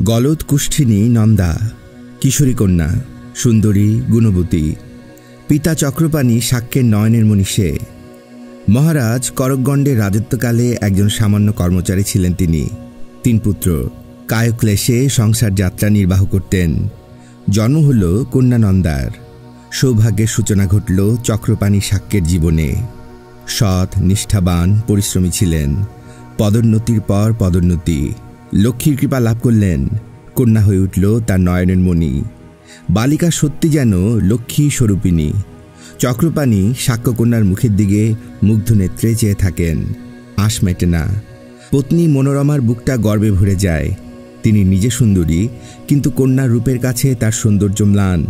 গলদ কুষ্ঠিনী নন্দা, কিশোরী কন্যা, সুন্দরী, গুণবতী। পিতা চক্রপাণি শাক্যের নয়নের মণি সে। মহারাজ করকগণ্ডের রাজত্বকালে একজন সামান্য কর্মচারী ছিলেন তিনি। 3 পুত্র কায়ক্লেশে সংসার যাত্রা নির্বাহ করতেন। জন্ম হল কন্যা নন্দার। সৌভাগ্যের সূচনা ঘটল চক্রপাণি শাক্যের জীবনে। সৎ, নিষ্ঠাবান, পরিশ্রমী ছিলেন। পদোন্নতির পর পদোন্নতি। লক্ষ্মীর কৃপা লাভ করলেন। কন্যা হয়ে উঠল তার নয়নের মণি। বালিকা সত্যি যেন লক্ষ্মী স্বরূপিণী। চক্রপাণি শাক্যকন্যার মুখের দিকে মুগ্ধ নেত্রে চেয়ে থাকেন। আশ মেটে না। পত্নী মনোরমার বুকটা গর্বে ভরে যায়। তিনি নিজে সুন্দরী, কিন্তু কন্যার রূপের কাছে তার সৌন্দর্য ম্লান।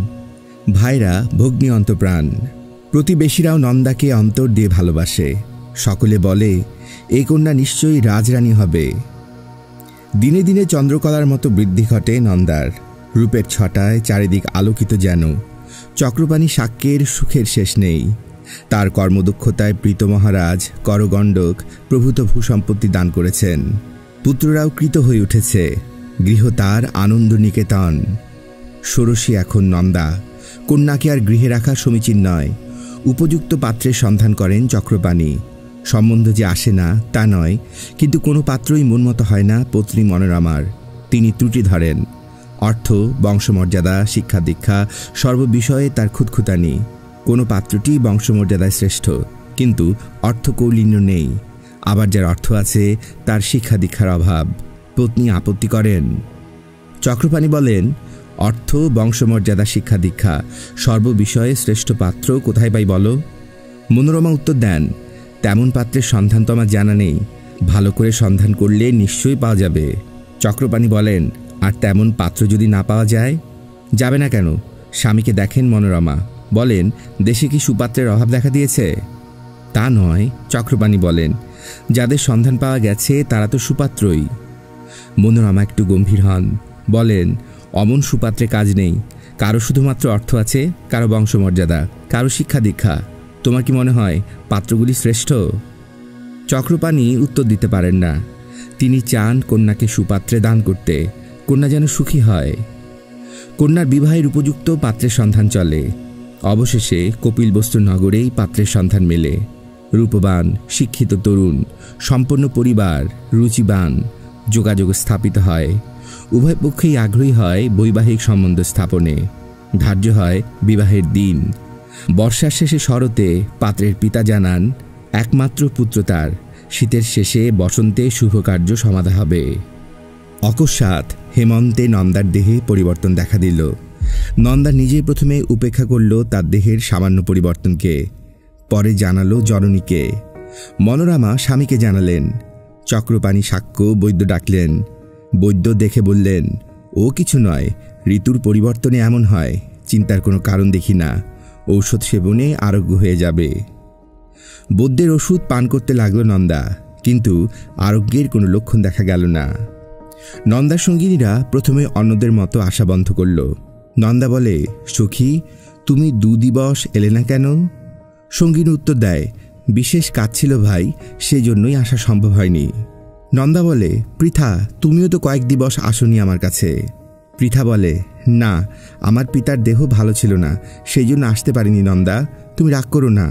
ভাইরা ভগ্নী অন্তপ্রাণ। প্রতিবেশীরাও নন্দাকে অন্তর দিয়ে ভালোবাসে। সকলে বলে, এই কন্যা নিশ্চয়ই রাজরানী হবে। দিনে দিনে চন্দ্রকলার মতো বৃদ্ধি ঘটে নন্দার। রূপের ছটায় চারিদিক আলোকিত যেন। চক্রপাণি শাক্যের সুখের শেষ নেই। তার কর্মদক্ষতায় প্রীত মহারাজ করগণ্ডক প্রভূত ভূসম্পত্তি দান করেছেন। পুত্ররাও কৃত হয়ে উঠেছে। গৃহ তার আনন্দ নিকেতন। ষোড়শী এখন নন্দা। কন্যাকে আর গৃহে রাখা সমীচীন নয়। উপযুক্ত পাত্রের সন্ধান করেন চক্রপাণি। সম্বন্ধ যে আসে না তা নয়, কিন্তু কোনো পাত্রই মনমতো হয় না পত্নী মনোরমার। তিনি ত্রুটি ধরেন। অর্থ, বংশমর্যাদা, শিক্ষা দীক্ষা সর্ববিষয়ে তার খুঁতখুঁতানি। কোনো পাত্রটি বংশমর্যাদায় শ্রেষ্ঠ, কিন্তু অর্থকৌলীন্য নেই। আবার যার অর্থ আছে তার শিক্ষা দীক্ষার অভাব। পত্নী আপত্তি করেন। চক্রপাণি বলেন, অর্থ, বংশমর্যাদা, শিক্ষা দীক্ষা সর্ববিষয়ে শ্রেষ্ঠ পাত্র কোথায় পাই বলো? মনোরমা উত্তর দেন, তেমন পাত্রের সন্ধান তো আমার জানা নেই। ভালো করে সন্ধান করলে নিশ্চয়ই পাওয়া যাবে। চক্রপাণি বলেন, আর তেমন পাত্র যদি না পাওয়া যায়? যাবে না কেন? স্বামীকে দেখেন মনোরমা। বলেন, দেশে কি সুপাত্রের অভাব দেখা দিয়েছে? তা নয়, চক্রপাণি বলেন, যাদের সন্ধান পাওয়া গেছে তারা তো সুপাত্রই। মনোরমা একটু গম্ভীর হন। বলেন, অমন সুপাত্রে কাজ নেই। কারো শুধুমাত্র অর্থ আছে, কারো বংশমর্যাদা, কারো শিক্ষা দীক্ষা। তোমার কি মনে হয় পাত্রগুলি শ্রেষ্ঠ? চক্রপাণি উত্তর দিতে পারেন না। তিনি চান কন্যাকে সুপাত্রে দান করতে। কন্যা যেন সুখী হয়। কন্যার বিবাহের উপযুক্ত পাত্রের সন্ধান চলে। অবশেষে কপিলবস্তু নগরেই পাত্রের সন্ধান মেলে। রূপবান, শিক্ষিত তরুণ, সম্পন্ন পরিবার, রুচিবান। যোগাযোগ স্থাপিত হয়। উভয় পক্ষেই আগ্রহী হয় বৈবাহিক সম্বন্ধ স্থাপনে। ধার্য হয় বিবাহের দিন। বর্ষার শেষে শরতে পাত্রের পিতা জানান, একমাত্র পুত্র তার। শীতের শেষে বসন্তে শুভকার্য সমাধা হবে। অকস্মাৎ হেমন্তে নন্দার দেহে পরিবর্তন দেখা দিল। নন্দা নিজেই প্রথমে উপেক্ষা করল তার দেহের সামান্য পরিবর্তনকে। পরে জানালো জননীকে। মনোরমা স্বামীকে জানালেন। চক্রপাণি শাক্য বৈদ্য ডাকলেন। বৈদ্য দেখে বললেন, ও কিছু নয়, ঋতুর পরিবর্তনে এমন হয়। চিন্তার কোনো কারণ দেখি না। ঔষধ সেবনে আরোগ্য হয়ে যাবে। বৈদ্যের ওষুধ পান করতে লাগলো নন্দা, কিন্তু আরোগ্যের কোনো লক্ষণ দেখা গেল না। নন্দার সঙ্গিনীরা প্রথমে অন্যদের মতো আশা বন্ধ করল। নন্দা বলে, সখী, তুমি 2 দিবস এলে না কেন? সঙ্গিনী উত্তর দেয়, বিশেষ কাজ ছিল ভাই, সেজন্যই আসা সম্ভব হয়নি। নন্দা বলে, পৃথা, তুমিও তো কয়েক দিবস আসনি আমার কাছে। পৃথা বলে, না, আমার পিতার দেহ ভালো ছিল না, সেই জন্য আসতে পারিনি নন্দা, তুমি রাগ করো না।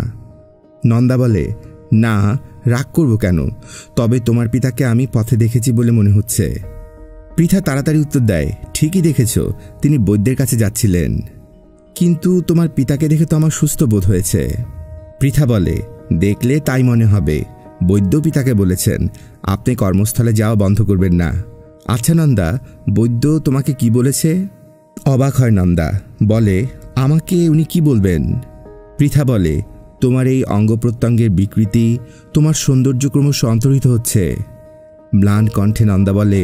নন্দা বলে, না, রাগ করব কেন? তবে তোমার পিতাকে আমি পথে দেখেছি বলে মনে হচ্ছে। পৃথা তাড়াতাড়ি উত্তর দেয়, ঠিকই দেখেছ, তিনি বৈদ্যের কাছে যাচ্ছিলেন। কিন্তু তোমার পিতাকে দেখে তো আমার সুস্থ বোধ হয়েছে। পৃথা বলে, দেখলে তাই মনে হবে। বৈদ্য পিতাকে বলেছেন, আপনি কর্মস্থলে যাওয়া বন্ধ করবেন না। আচ্ছা নন্দা, বৈদ্য তোমাকে কি বলেছে? অবাক হয় নন্দা। বলে, আমাকে উনি কি বলবেন? পৃথা বলে, তোমার এই অঙ্গ প্রত্যঙ্গের বিকৃতি, তোমার সৌন্দর্য ক্রমশ অন্তর্হিত হচ্ছে। ম্লান কণ্ঠে নন্দা বলে,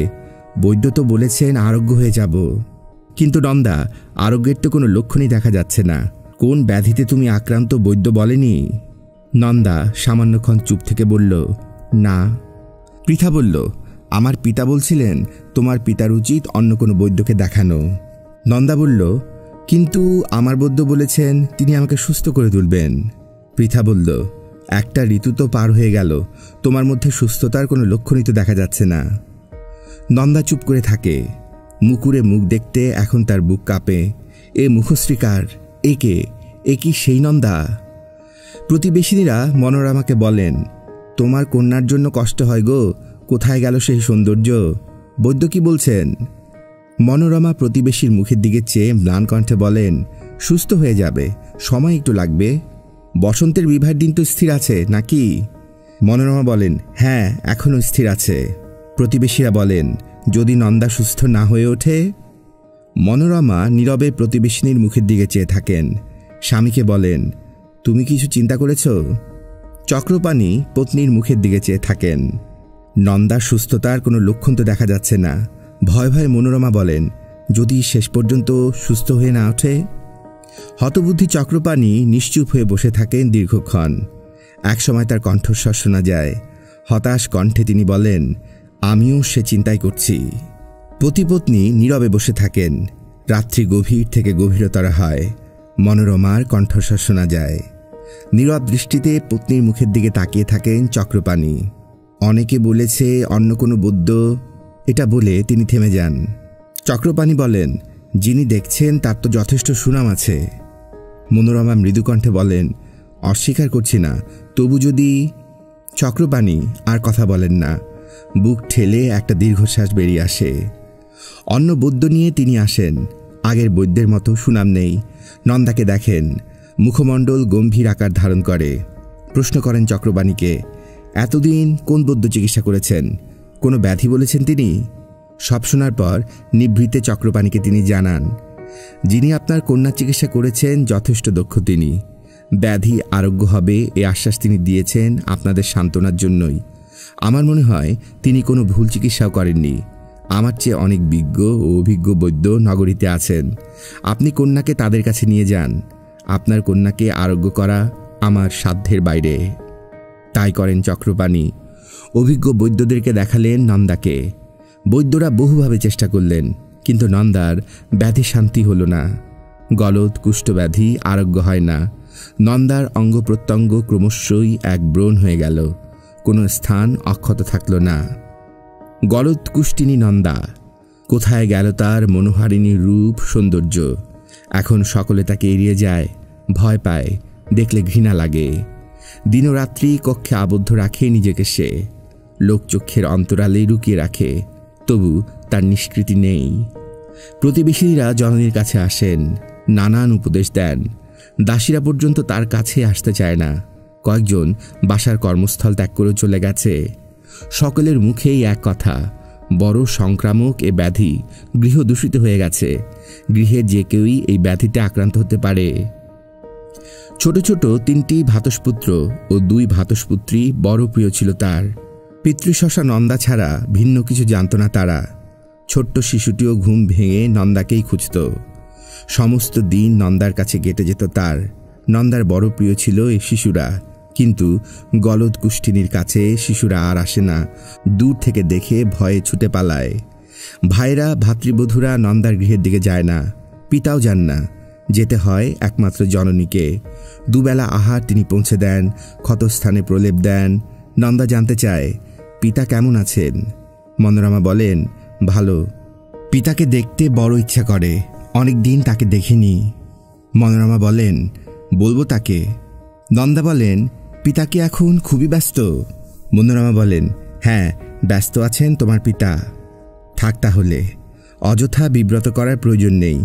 বৈদ্য তো বলেছেন আরোগ্য হয়ে যাব। কিন্তু নন্দা, আরোগ্যের তো কোনো লক্ষণই দেখা যাচ্ছে না। কোন ব্যাধিতে তুমি আক্রান্ত বৈদ্য বলেনি? নন্দা সামান্যক্ষণ চুপ থেকে বলল, না। পৃথা বলল, আমার পিতা বলছিলেন তোমার পিতার উচিত অন্য কোনো বৈদ্যকে দেখানো। নন্দা বলল, কিন্তু আমার বৈদ্য বলেছেন তিনি আমাকে সুস্থ করে তুলবেন। পৃথা বলল, একটা ঋতু তো পার হয়ে গেল, তোমার মধ্যে সুস্থতার কোনো লক্ষণই তো দেখা যাচ্ছে না। নন্দা চুপ করে থাকে। মুকুরে মুখ দেখতে এখন তার বুক কাঁপে। এ মুখশ্রীকার, এ কি সেই নন্দা? প্রতিবেশিনীরা মনোরমাকে বলেন, তোমার কন্যার জন্য কষ্ট হয় গো, কোথায় গেল সেই সৌন্দর্য? বৈদ্য কি বলছেন? মনোরমা প্রতিবেশীর মুখের দিকে চেয়ে ম্লান কণ্ঠে বলেন, সুস্থ হয়ে যাবে, সময় একটু লাগবে। বসন্তের বিবাহের দিন তো স্থির আছে নাকি? মনোরমা বলেন, হ্যাঁ, এখনও স্থির আছে। প্রতিবেশীরা বলেন, যদি নন্দা সুস্থ না হয়ে ওঠে? মনোরমা নীরবে প্রতিবেশিনীর মুখের দিকে চেয়ে থাকেন। স্বামীকে বলেন, তুমি কিছু চিন্তা করেছ? চক্রপাণি পত্নীর মুখের দিকে চেয়ে থাকেন। নন্দার সুস্থতার কোনো লক্ষণ তো দেখা যাচ্ছে না। ভয়ে ভয়ে মনোরমা বলেন, যদি শেষ পর্যন্ত সুস্থ হয়ে না ওঠে? হতবুদ্ধি চক্রপাণি নিশ্চুপ হয়ে বসে থাকেন দীর্ঘক্ষণ। একসময় তার কণ্ঠস্বর শোনা যায়। হতাশ কণ্ঠে তিনি বলেন, আমিও সে চিন্তাই করছি। পতিপত্নী নীরবে বসে থাকেন। রাত্রি গভীর থেকে গভীরতর হয়। মনোরমার কণ্ঠস্বর শোনা যায়। নীরব দৃষ্টিতে পত্নীর মুখের দিকে তাকিয়ে থাকেন চক্রপাণি। অনেকে বলেছে অন্য কোনো বৈদ্য, এটা বলে তিনি থেমে যান। চক্রপাণি বলেন, যিনি দেখছেন তার তো যথেষ্ট সুনাম আছে। মনোরমা মৃদু কণ্ঠে বলেন, অস্বীকার করছি না, তবু যদি। চক্রপাণি আর কথা বলেন না। বুক ঠেলে একটা দীর্ঘশ্বাস বেরিয়ে আসে। অন্য বৈদ্য নিয়ে তিনি আসেন। আগের বৈদ্যের মতো সুনাম নেই। নন্দাকে দেখেন, মুখমণ্ডল গম্ভীর আকার ধারণ করে। প্রশ্ন করেন চক্রপাণিকে, এতদিন কোন বৈদ্য চিকিৎসা করেছেন? কোনো ব্যাধি বলেছেন তিনি? সব শোনার পর নিভৃতে চক্রপাণিকে তিনি জানান, যিনি আপনার কন্যা চিকিৎসা করেছেন যথেষ্ট দক্ষ তিনি। ব্যাধি আরোগ্য হবে এ আশ্বাস তিনি দিয়েছেন আপনাদের সান্ত্বনার জন্যই। আমার মনে হয় তিনি কোনো ভুল চিকিৎসাও করেননি। আমার চেয়ে অনেক বিজ্ঞ ও অভিজ্ঞ বৈদ্য নগরীতে আছেন। আপনি কন্যাকে তাদের কাছে নিয়ে যান। আপনার কন্যাকে আরোগ্য করা আমার সাধ্যের বাইরে। তাই করেন চক্রপাণি। অভিজ্ঞ বৈদ্যদেরকে দেখালেন নন্দাকে। বৈদ্যরা বহুভাবে চেষ্টা করলেন, কিন্তু নন্দার ব্যাধি শান্তি হল না। গলদ কুষ্ঠব্যাধি আরোগ্য হয় না। নন্দার অঙ্গ প্রত্যঙ্গ ক্রমশই এক ব্রণ হয়ে গেল, কোনো স্থান অক্ষত থাকল না। গলদ কুষ্ঠিনী নন্দা। কোথায় গেল তার মনোহারিণী রূপ সৌন্দর্য? এখন সকলে তাকে এড়িয়ে যায়, ভয় পায়, দেখলে ঘৃণা লাগে। দিনরাত্রি কক্ষে আবদ্ধ রাখে নিজেকে সে। লোকচক্ষের অন্তরালে লুকিয়ে রাখে, তবু তার নিষ্কৃতি নেই। প্রতিবেশীরা জননীর কাছে আসেন, নানান উপদেশ দেন। দাসীরা পর্যন্ত তার কাছে আসতে চায় না। কয়েকজন বাসার কর্মস্থল ত্যাগ করে চলে গেছে। সকলের মুখেই এক কথা, বড় সংক্রামক এ ব্যাধি, গৃহ দূষিত হয়ে গেছে। গৃহে যে কেউই এই ব্যাধিতে আক্রান্ত হতে পারে। ছোট ছোট 3টি ভ্রাতুষ্পুত্র ও 2 ভ্রাতুষ্পুত্রী বড় প্রিয় ছিল তার। পিতৃশশা নন্দা ছাড়া ভিন্ন কিছু জানত না তারা। ছোট্ট শিশুটিও ঘুম ভেঙে নন্দাকেই খুঁজত। সমস্ত দিন নন্দার কাছে কেটে যেত তার। নন্দার বড় প্রিয় ছিল এই শিশুরা, কিন্তু গলদ কুষ্ঠিনীর কাছে শিশুরা আর আসে না। দূর থেকে দেখে ভয়ে ছুটে পালায়। ভাইরা ভাতৃবধূরা নন্দার গৃহের দিকে যায় না, পিতাও যান না। যেতে হয় একমাত্র জননীকে। দুবেলা আহার তিনি পৌঁছে দেন, ক্ষতস্থানে প্রলেপ দেন। নন্দা জানতে চায়, পিতা কেমন আছেন? মনোরমা বলেন, ভালো। পিতাকে দেখতে বড় ইচ্ছা করে, অনেক দিন তাকে দেখিনি। মনোরমা বলেন, বলবো তাকে? নন্দা বলেন, পিতা কি এখন খুবই ব্যস্ত? মনোরমা বলেন, হ্যাঁ, ব্যস্ত আছেন তোমার পিতা। থাক তাহলে, অযথা বিব্রত করার প্রয়োজন নেই।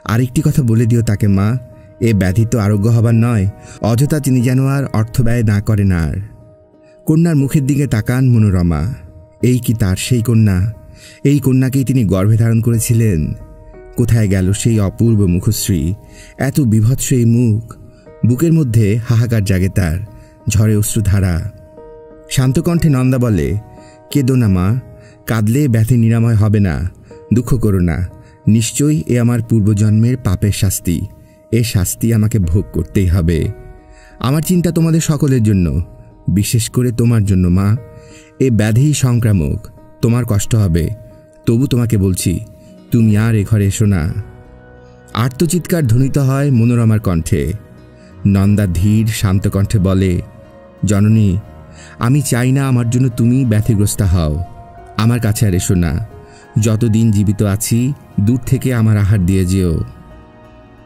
আরেকটি কথা বলে দিও তাকে মা, এ ব্যাধি তো আরোগ্য হবার নয়। অযথা তিনি যেন আর অর্থ ব্যয় না করেন। আর কন্যার মুখের দিকে তাকান মনোরমা। এই কি তার সেই কন্যা? এই কন্যাকেই তিনি গর্ভে ধারণ করেছিলেন। কোথায় গেল সেই অপূর্ব মুখশ্রী? এত বিভৎস এই মুখ। বুকের মধ্যে হাহাকার জাগে তার, ঝরে অশ্রুধারা। শান্ত কণ্ঠে নন্দা বলে, কেঁদো না মা, কাঁদলে ব্যাধি নিরাময় হবে না। দুঃখ করো না, নিশ্চয়ই এ আমার পূর্বজন্মের পাপের শাস্তি। এ শাস্তি আমাকে ভোগ করতেই হবে। আমার চিন্তা তোমাদের সকলের জন্য, বিশেষ করে তোমার জন্য মা। এ ব্যাধি সংক্রামক, তোমার কষ্ট হবে। তবু তোমাকে বলছি, তুমি আর এ ঘরে এসো না। আর্তচিৎকার ধ্বনিত হয় মনোরমার কণ্ঠে। নন্দা ধীর শান্ত কণ্ঠে বলে, জননী, আমি চাই না আমার জন্য তুমি ব্যথিগ্রস্ত হও। আমার কাছে আর এসো না। যতদিন জীবিত আছি দূর থেকে আমার আহার দিয়ে যেও।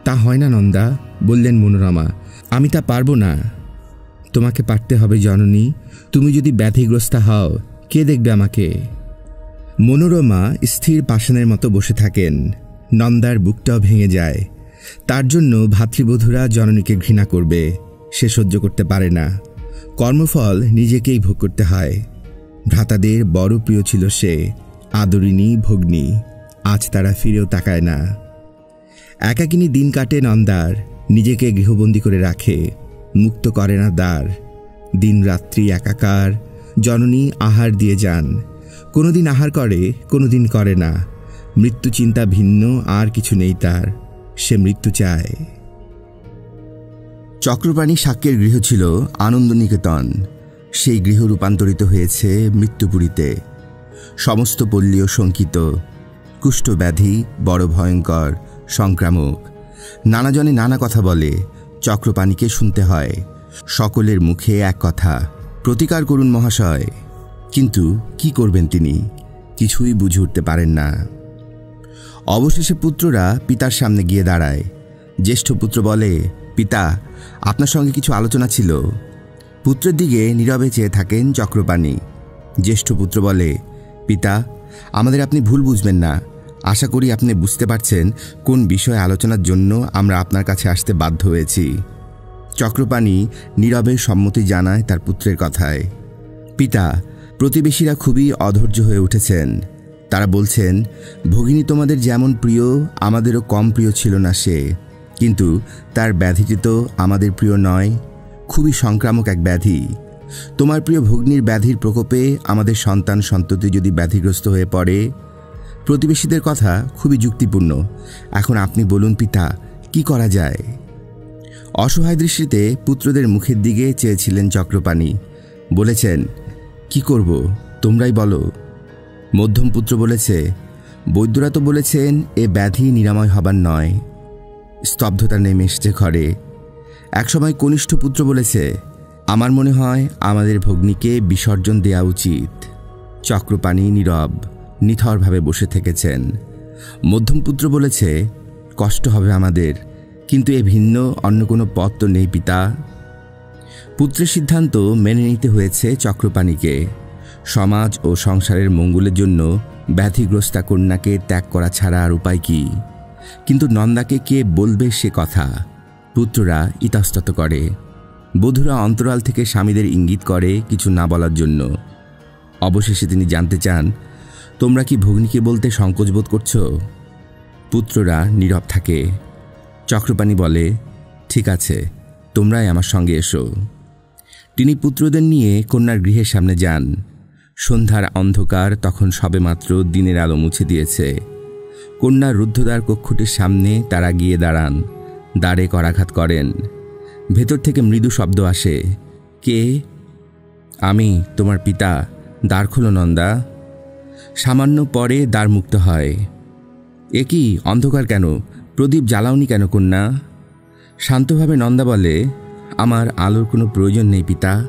তা হয় না নন্দা, বললেন মনোরমা। আমি তা পারবো না। তোমাকে পারতে হবে জননী। তুমি যদি ব্যাধিগ্রস্তা হও, কে দেখবে আমাকে? মনোরমা স্থির পাষাণের মতো বসে থাকেন। নন্দার বুকটাও ভেঙে যায়। তার জন্য ভাতৃবধূরা জননীকে ঘৃণা করবে, সে সহ্য করতে পারে না। কর্মফল নিজেকেই ভোগ করতে হয়। ভ্রাতাদের বড় প্রিয় ছিল সে, আদরিণী ভগ্নী। আজ তারা ফিরেও তাকায় না। একাকিনী দিন কাটে নন্দার। নিজেকে গৃহবন্দী করে রাখে, মুক্ত করে না দ্বার। দিন রাত্রি একাকার। জননী আহার দিয়ে যান। কোনোদিন আহার করে, কোনোদিন করে না। মৃত্যু চিন্তা ভিন্ন আর কিছু নেই তার। সে মৃত্যু চায়। চক্রপাণি শাক্যের গৃহ ছিল আনন্দনিকেতন। সেই গৃহ রূপান্তরিত হয়েছে মৃত্যুপুরীতে। সমস্ত পল্লীও শঙ্কিত। কুষ্ঠব্যাধি বড় ভয়ঙ্কর, সংক্রামক। নানাজনে নানা কথা বলে, চক্রপাণিকে শুনতে হয়। সকলের মুখে এক কথা, প্রতিকার করুন মহাশয়। কিন্তু কি করবেন তিনি? কিছুই বুঝে উঠতে পারেন না। অবশেষে পুত্ররা পিতার সামনে গিয়ে দাঁড়ায়। জ্যেষ্ঠ পুত্র বলে, পিতা, আপনার সঙ্গে কিছু আলোচনা ছিল। পুত্রের দিকে নীরবে চেয়ে থাকেন চক্রপাণি। জ্যেষ্ঠ পুত্র বলে, পিতা, আমাদের আপনি ভুল বুঝবেন না। আশা করি আপনি বুঝতে পারছেন কোন বিষয়ে আলোচনার জন্য আমরা আপনার কাছে আসতে বাধ্য হয়েছি। চক্রপাণি নীরবে সম্মতি জানায় তার পুত্রের কথায়। পিতা, প্রতিবেশীরা খুবই অধৈর্য হয়ে উঠেছেন। তারা বলছেন, ভগিনী তোমাদের যেমন প্রিয়, আমাদেরও কম প্রিয় ছিল না সে। কিন্তু তার ব্যাধিটি তো আমাদের প্রিয় নয়। খুবই সংক্রামক এক ব্যাধি। তোমার প্রিয় ভগ্নীর ব্যাধির প্রকোপে আমাদের সন্তান সন্ততি যদি ব্যাধিগ্রস্ত হয়ে পড়ে। প্রতিবেশীদের কথা খুবই যুক্তিপূর্ণ। এখন আপনি বলুন পিতা, কি করা যায়? অসহায় দৃষ্টিতে পুত্রদের মুখের দিকে চেয়েছিলেন চক্রপাণি। বলেছেন, কি করব, তোমরাই বলো। মধ্যম পুত্র বলেছে, বৈদ্যরা তো বলেছেন এ ব্যাধি নিরাময় হবার নয়। স্তব্ধতা নেমে এসেছে ঘরে। একসময় কনিষ্ঠ পুত্র বলেছে, আমার মনে হয় আমাদের ভগ্নীকে বিসর্জন দেয়া উচিত। চক্রপাণি নীরব, নিথরভাবে বসে থেকেছেন। মধ্যম পুত্র বলেছে, কষ্ট হবে আমাদের, কিন্তু এ ভিন্ন অন্য কোনো পথ তো নেই পিতা। পুত্রের সিদ্ধান্ত মেনে নিতে হয়েছে চক্রপাণিকে। সমাজ ও সংসারের মঙ্গলের জন্য ব্যাধিগ্রস্তা কন্যাকে ত্যাগ করা ছাড়া আর উপায় কি? কিন্তু নন্দাকে কে বলবে সে কথা? পুত্ররা ইতস্তত করে। বধূরা অন্তরাল থেকে স্বামীদের ইঙ্গিত করে কিছু না বলার জন্য। অবশেষে তিনি জানতে চান, তোমরা কি ভগ্নীকে বলতে সংকোচ বোধ করছো? পুত্ররা নীরব থাকে। চক্রপাণি বলে, ঠিক আছে, তোমরাই আমার সঙ্গে এসো। তিনি পুত্রদের নিয়ে কন্যার গৃহের সামনে যান। সন্ধ্যার অন্ধকার তখন সবেমাত্র দিনের আলো মুছে দিয়েছে। কন্যার রুদ্ধদ্বার কক্ষটির সামনে তারা গিয়ে দাঁড়ান। দ্বারে করাঘাত করেন। ভেতর থেকে মৃদু শব্দ আসে, কে? আমি, তোমার পিতা। দ্বার খোলো নন্দা। সামান্য পরে দ্বার মুক্ত হয়। এ কি, অন্ধকার কেন? প্রদীপ জ্বালাওনি কেন কন্যা? শান্তভাবে নন্দা বলে, আমার আলোর কোনো প্রয়োজন নেই পিতা।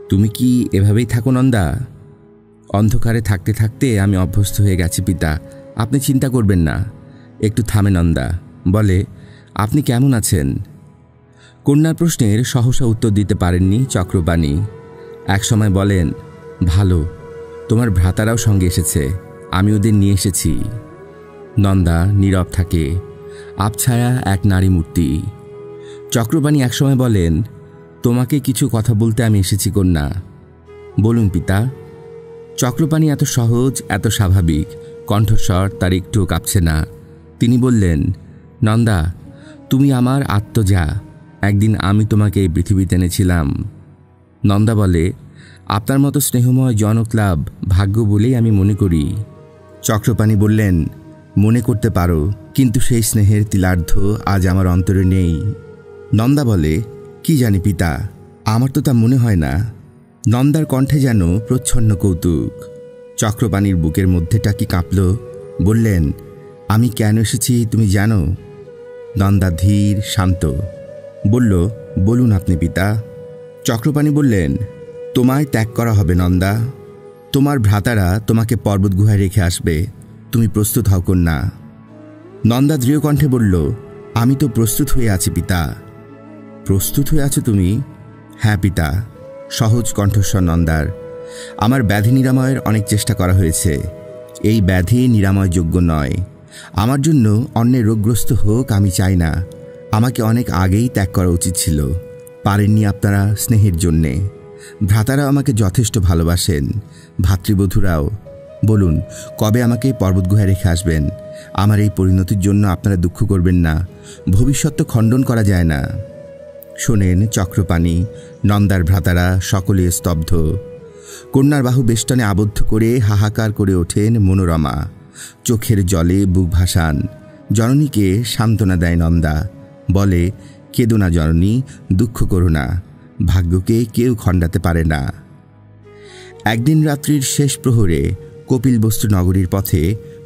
তুমি কি এভাবেই থাকো নন্দা? অন্ধকারে থাকতে থাকতে আমি অভ্যস্ত হয়ে গেছি পিতা, আপনি চিন্তা করবেন না। একটু থামে নন্দা, বলে, আপনি কেমন আছেন? কন্যার প্রশ্নের সহসা উত্তর দিতে পারেননি চক্রপাণি। একসময় বলেন, ভালো, তোমার ভ্রাতারাও সঙ্গে এসেছে, আমি ওদের নিয়ে এসেছি। নন্দা নীরব থাকে, আবছায়া এক নারী মূর্তি। চক্রপাণি একসময় বলেন, তোমাকে কিছু কথা বলতে আমি এসেছি কন্যা। বলুন পিতা। চক্রপাণি এত সহজ, এত স্বাভাবিক, কণ্ঠস্বর তার একটুও কাঁপছে না। তিনি বললেন, নন্দা, তুমি আমার আত্মজা। একদিন আমি তোমাকে এই পৃথিবীতে এনেছিলাম। নন্দা বলে, আপনার মতো স্নেহময় জনক লাভ ভাগ্য বলেই আমি মনে করি। চক্রপাণি বললেন, মনে করতে পারো, কিন্তু সেই স্নেহের তিলার্ধ আজ আমার অন্তরে নেই। নন্দা বলে, কি জানি পিতা, আমার তো তা মনে হয় না। নন্দার কণ্ঠে যেন প্রচ্ছন্ন কৌতুক। চক্রপাণির বুকের মধ্যেটা কি কাঁপল। বললেন, আমি কেন এসেছি তুমি জানো? নন্দা ধীর শান্ত বলল, বলুন আপনি পিতা। চক্রপাণি বললেন, তোমায় ত্যাগ করা হবে নন্দা। তোমার ভ্রাতারা তোমাকে পর্বত গুহায় রেখে আসবে, তুমি প্রস্তুত হও কন্যা। নন্দা দৃঢ় কণ্ঠে বলল, আমি তো প্রস্তুত হয়ে আছি পিতা। প্রস্তুত হয়ে আছো তুমি? হ্যাঁ পিতা, সহজ কণ্ঠস্বর নন্দার। আমার ব্যাধি নিরাময়ের অনেক চেষ্টা করা হয়েছে, এই ব্যাধি নিরাময়যোগ্য নয়। আমার জন্য অন্যের রোগগ্রস্ত হোক আমি চাই না। আমাকে অনেক আগেই ত্যাগ করা উচিত ছিল, পারেননি আপনারা স্নেহের জন্যে। ভ্রাতারা আমাকে যথেষ্ট ভালোবাসেন, ভাতৃবধূরাও। বলুন, কবে আমাকে পর্বতগুহায় রেখে আসবেন? আমার এই পরিণতির জন্য আপনারা দুঃখ করবেন না, ভবিষ্যৎ তো খণ্ডন করা যায় না। শোনেন চক্রপাণি, নন্দার ভ্রাতারা সকলে স্তব্ধ। কন্যার বাহু বেষ্টনে আবদ্ধ করে হাহাকার করে ওঠেন মনোরমা, চোখের জলে বুক ভাসান। জননীকে সান্ত্বনা দেয় নন্দা, বলে, কেঁদো না জননী, দুঃখ করো না, ভাগ্যকে কেউ খণ্ডাতে পারে না। একদিন রাত্রির শেষ প্রহরে কপিলবস্তু নগরীর পথে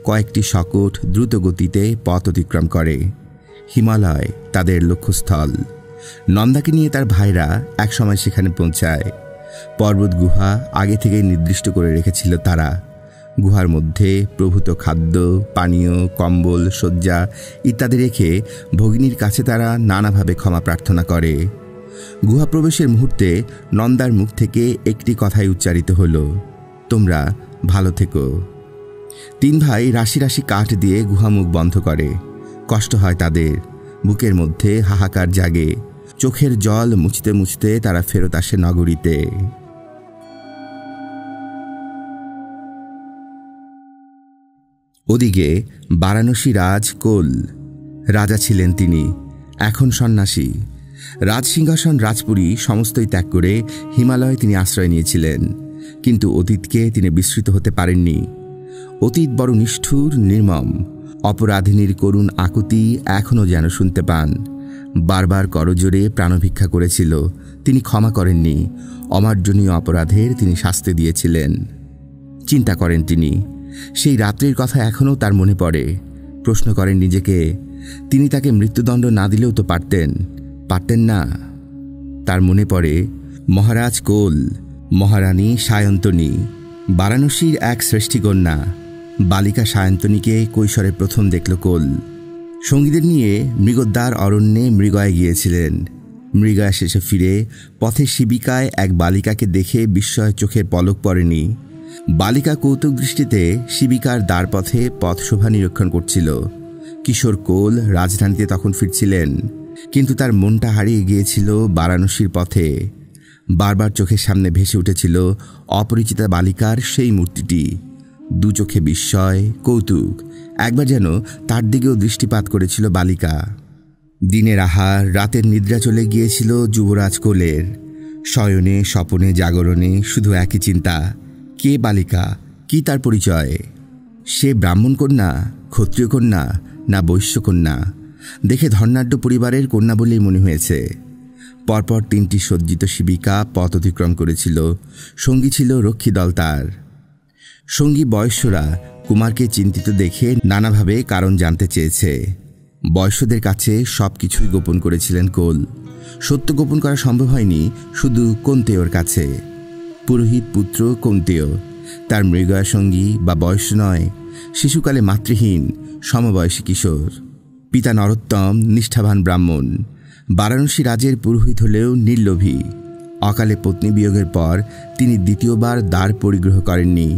কয়েকটি শকট দ্রুত গতিতে পথ অতিক্রম করে। হিমালয় তাদের লক্ষ্যস্থল। নন্দাকে নিয়ে তার ভাইরা একসময় সেখানে পৌঁছায়। পর্বত গুহা আগে থেকেই নির্দিষ্ট করে রেখেছিল তারা। গুহার মধ্যে প্রভূত খাদ্য, পানীয়, কম্বল, শয্যা ইত্যাদি রেখে ভগিনীর কাছে তারা নানাভাবে ক্ষমা প্রার্থনা করে। গুহা প্রবেশের মুহূর্তে নন্দার মুখ থেকে একটি কথাই উচ্চারিত হল, তোমরা ভালো থেকো। তিন ভাই রাশি রাশি কাঠ দিয়ে গুহামুখ বন্ধ করে। কষ্ট হয় তাদের, বুকের মধ্যে হাহাকার জাগে। চোখের জল মুছতে মুছতে তারা ফেরত আসে নগরীতে। ওদিকে বারাণসী রাজ কোল রাজা ছিলেন তিনি, এখন সন্ন্যাসী। রাজসিংহাসন, রাজপুরী সমস্তই ত্যাগ করে হিমালয়ে তিনি আশ্রয় নিয়েছিলেন, কিন্তু অতীতকে তিনি বিস্মৃত হতে পারেননি। অতীত বড় নিষ্ঠুর, নির্মম। অপরাধিনীর করুণ আকুতি এখনও যেন শুনতে পান। বারবার করজোরে প্রাণভিক্ষা করেছিল, তিনি ক্ষমা করেননি। অমার্জনীয় অপরাধের তিনি শাস্তি দিয়েছিলেন। চিন্তা করেন তিনি, সেই রাত্রির কথা এখনও তার মনে পড়ে। প্রশ্ন করেন নিজেকে, তিনি তাকে মৃত্যুদণ্ড না দিলেও তো পারতেন না। তার মনে পড়ে মহারাজ কোল, মহারানী সায়ন্তনী, বারাণসীর এক শ্রেষ্ঠীকন্যা। বালিকা সায়ন্তনীকে কৈশোরে প্রথম দেখল কোল। সঙ্গীদের নিয়ে মৃগদ্বার অরণ্যে মৃগয়ায় গিয়েছিলেন। মৃগয়া শেষে ফিরে পথে শিবিকায় এক বালিকাকে দেখে বিস্ময় চোখের পলক পড়েনি। বালিকা কৌতুক দৃষ্টিতে শিবিকার দ্বারপথে পথশোভা নিরীক্ষণ করছিল। কিশোর কোল রাজধানীতে তখন ফিরছিলেন, কিন্তু তার মনটা হারিয়ে গিয়েছিল বারাণসীর পথে। বারবার চোখের সামনে ভেসে উঠেছিল অপরিচিতা বালিকার সেই মূর্তিটি। দু চোখে বিস্ময়, কৌতুক। একবার যেন তার দিকেও দৃষ্টিপাত করেছিল বালিকা। দিনের আহার, রাতের নিদ্রা চলে গিয়েছিল যুবরাজ কোলের। শয়নে, স্বপনে, জাগরণে শুধু একই চিন্তা, কে বালিকা, কি তার পরিচয়? সে ব্রাহ্মণ কন্যা, ক্ষত্রিয় কন্যা, না বৈশ্য কন্যা? দেখে ধর্নাঢ্য পরিবারের কন্যা বলেই মনে হয়েছে। পরপর তিনটি সজ্জিত শিবিকা পথ অতিক্রম করেছিল। সঙ্গী ছিল রক্ষীদল তার। সঙ্গী বয়স্যরা কুমারকে চিন্তিত দেখে নানাভাবে কারণ জানতে চেয়েছে। বয়স্যদের কাছে সব কিছুই গোপন করেছিলেন কোল। সত্য গোপন করা সম্ভব হয়নি শুধু কৌন্তেয়র কাছে। পুরোহিত পুত্র কৌন্তেয়, তার মৃগয়া সঙ্গী বা বয়স নয়, শিশুকালে মাতৃহীন সমবয়সী কিশোর। পিতা নরোত্তম নিষ্ঠাবান ব্রাহ্মণ, বারাণসী রাজের পুরোহিত হলেও নির্লোভী। অকালে পত্নী বিয়োগের পর তিনি দ্বিতীয়বার দ্বার পরিগ্রহ করেননি।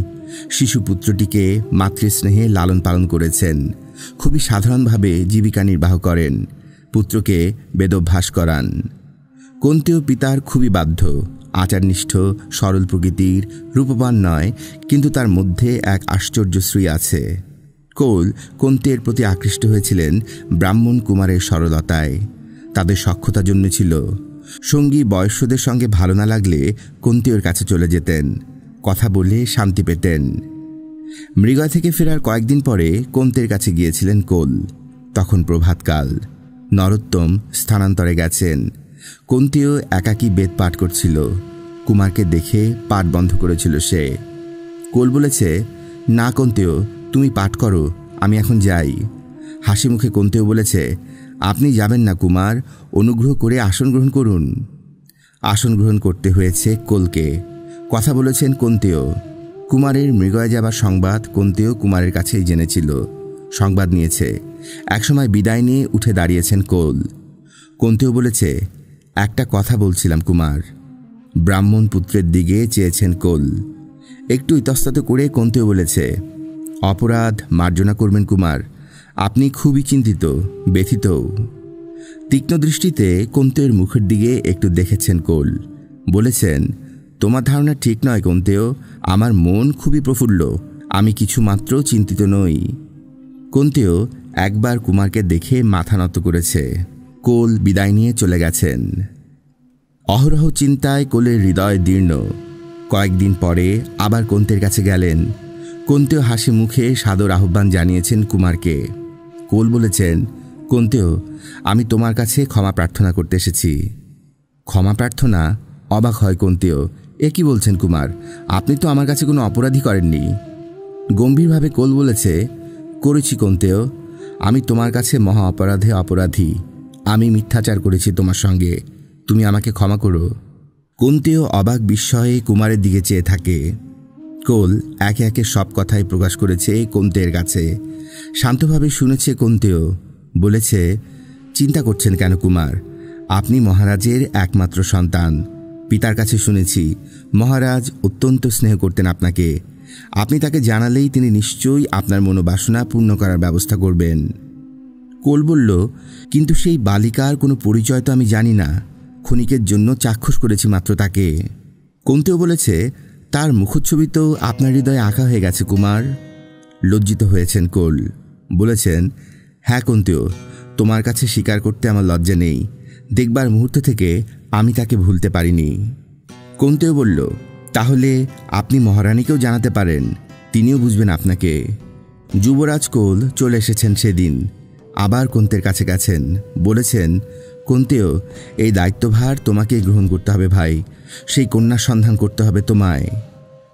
শিশুপুত্রটিকে মাতৃস্নেহে লালন পালন করেছেন। খুবই সাধারণভাবে জীবিকা নির্বাহ করেন। পুত্রকে বেদভ্যাস করান। কৌন্তেয় পিতার খুবই বাধ্য, আচারনিষ্ঠ, সরল প্রকৃতির, রূপবান নয়, কিন্তু তার মধ্যে এক আশ্চর্য শ্রী আছে। কোল কৌন্তেয়ের প্রতি আকৃষ্ট হয়েছিলেন ব্রাহ্মণ কুমারের সরলতায়। তাদের সখ্যতা জন্মেছিল। সঙ্গী বয়স্যদের সঙ্গে ভালো না লাগলে কৌন্তেয়ের কাছে চলে যেতেন, কথা বলে শান্তি পেতেন। মৃগয়া থেকে ফেরার কয়েকদিন পরে কৌন্তেয়ের কাছে গিয়েছিলেন কোল। তখন প্রভাতকাল। নরোত্তম স্থানান্তরে গেছেন। কৌন্তেয় একাকী বেদ পাঠ করছিল। কুমারকে দেখে পাঠ বন্ধ করেছিল সে। কোল বলেছে, না কৌন্তেয়, তুমি পাঠ করো, আমি এখন যাই। হাসি মুখে কৌন্তেয় বলেছে, আপনি যাবেন না কুমার, অনুগ্রহ করে আসন গ্রহণ করুন। আসন গ্রহণ করতে হয়েছে কোলকে। কথা বলেছেন কৌন্তেয়, কুমারের মৃগয়া যাবার সংবাদ কুন্তিও কুমারের কাছেই জেনেছিল। সংবাদ নিয়েছে। একসময় বিদায় নিয়ে উঠে দাঁড়িয়েছেন কোল। কুন্তিও বলেছে, একটা কথা বলছিলাম কুমার। ব্রাহ্মণ পুত্রের দিকে চেয়েছেন কোল। একটু ইতস্তত করে কুন্তিও বলেছে, অপরাধ মার্জনা করবেন কুমার, আপনি খুবই চিন্তিত, ব্যথিত। তীক্ষ্ণ দৃষ্টিতে কুন্তির মুখের দিকে একটু দেখেছেন কোল। বলেছেন, তোমার ধারণা ঠিক নয় কুন্তিও, আমার মন খুবই প্রফুল্ল, আমি কিছু মাত্র চিন্তিত নই। কুন্তিও একবার কুমারকে দেখে মাথা নত করেছে। কোল বিদায় নিয়ে চলে গেছেন। অহরহ চিন্তায় কোলের হৃদয় দীর্ণ। কয়েকদিন পরে আবার কুন্তির কাছে গেলেন। কুন্তিও হাসি মুখে সাদর আহ্বান জানিয়েছেন কুমারকে। কোল বলেছেন, কুন্তিও, আমি তোমার কাছে ক্ষমা প্রার্থনা করতে এসেছি। ক্ষমা প্রার্থনা? অবাক হয় কুন্তিও। এ কি বলছেন কুমার, আপনি তো আমার কাছে কোনো অপরাধী করেননি। গম্ভীরভাবে কোল বলেছে, করেছি কুন্তিও, আমি তোমার কাছে মহা অপরাধে অপরাধী। আমি মিথ্যাচার করেছি তোমার সঙ্গে, তুমি আমাকে ক্ষমা করো। কুন্তিও অবাক বিস্ময়ে কুমারের দিকে চেয়ে থাকে। কোল একে একে সব কথাই প্রকাশ করেছে কুন্তির কাছে। শান্তভাবে শুনেছে কুন্তিও। বলেছে, চিন্তা করছেন কেন কুমার, আপনি মহারাজের একমাত্র সন্তান। পিতার কাছে শুনেছি মহারাজ অত্যন্ত স্নেহ করতেন আপনাকে। আপনি তাকে জানালেই তিনি নিশ্চয়ই আপনার মনোবাসনা পূর্ণ করার ব্যবস্থা করবেন। কোল বলল, কিন্তু সেই বালিকার কোনো পরিচয় তো আমি জানি না, ক্ষণিকের জন্য চাক্ষুষ করেছি মাত্র তাকে। কুন্তিও বলেছে, তার মুখচ্ছবি তো আপনার হৃদয়ে আঁকা হয়ে গেছে কুমার। লজ্জিত হয়েছেন কোল। বলেছেন, হ্যাঁ কুন্তিও, তোমার কাছে স্বীকার করতে আমার লজ্জা নেই, দেখবার মুহূর্ত থেকে আমি তাকে ভুলতে পারিনি। কুন্তিও বলল, তাহলে আপনি মহারানীকেও জানাতে পারেন, তিনিও বুঝবেন আপনাকে। যুবরাজ কোল চলে এসেছেন সেদিন। আবার কুন্তির কাছে গেছেন। বলেছেন, কুন্তিও, এই দায়িত্বভার তোমাকে গ্রহণ করতে হবে ভাই, সেই কন্যার সন্ধান করতে হবে তোমায়।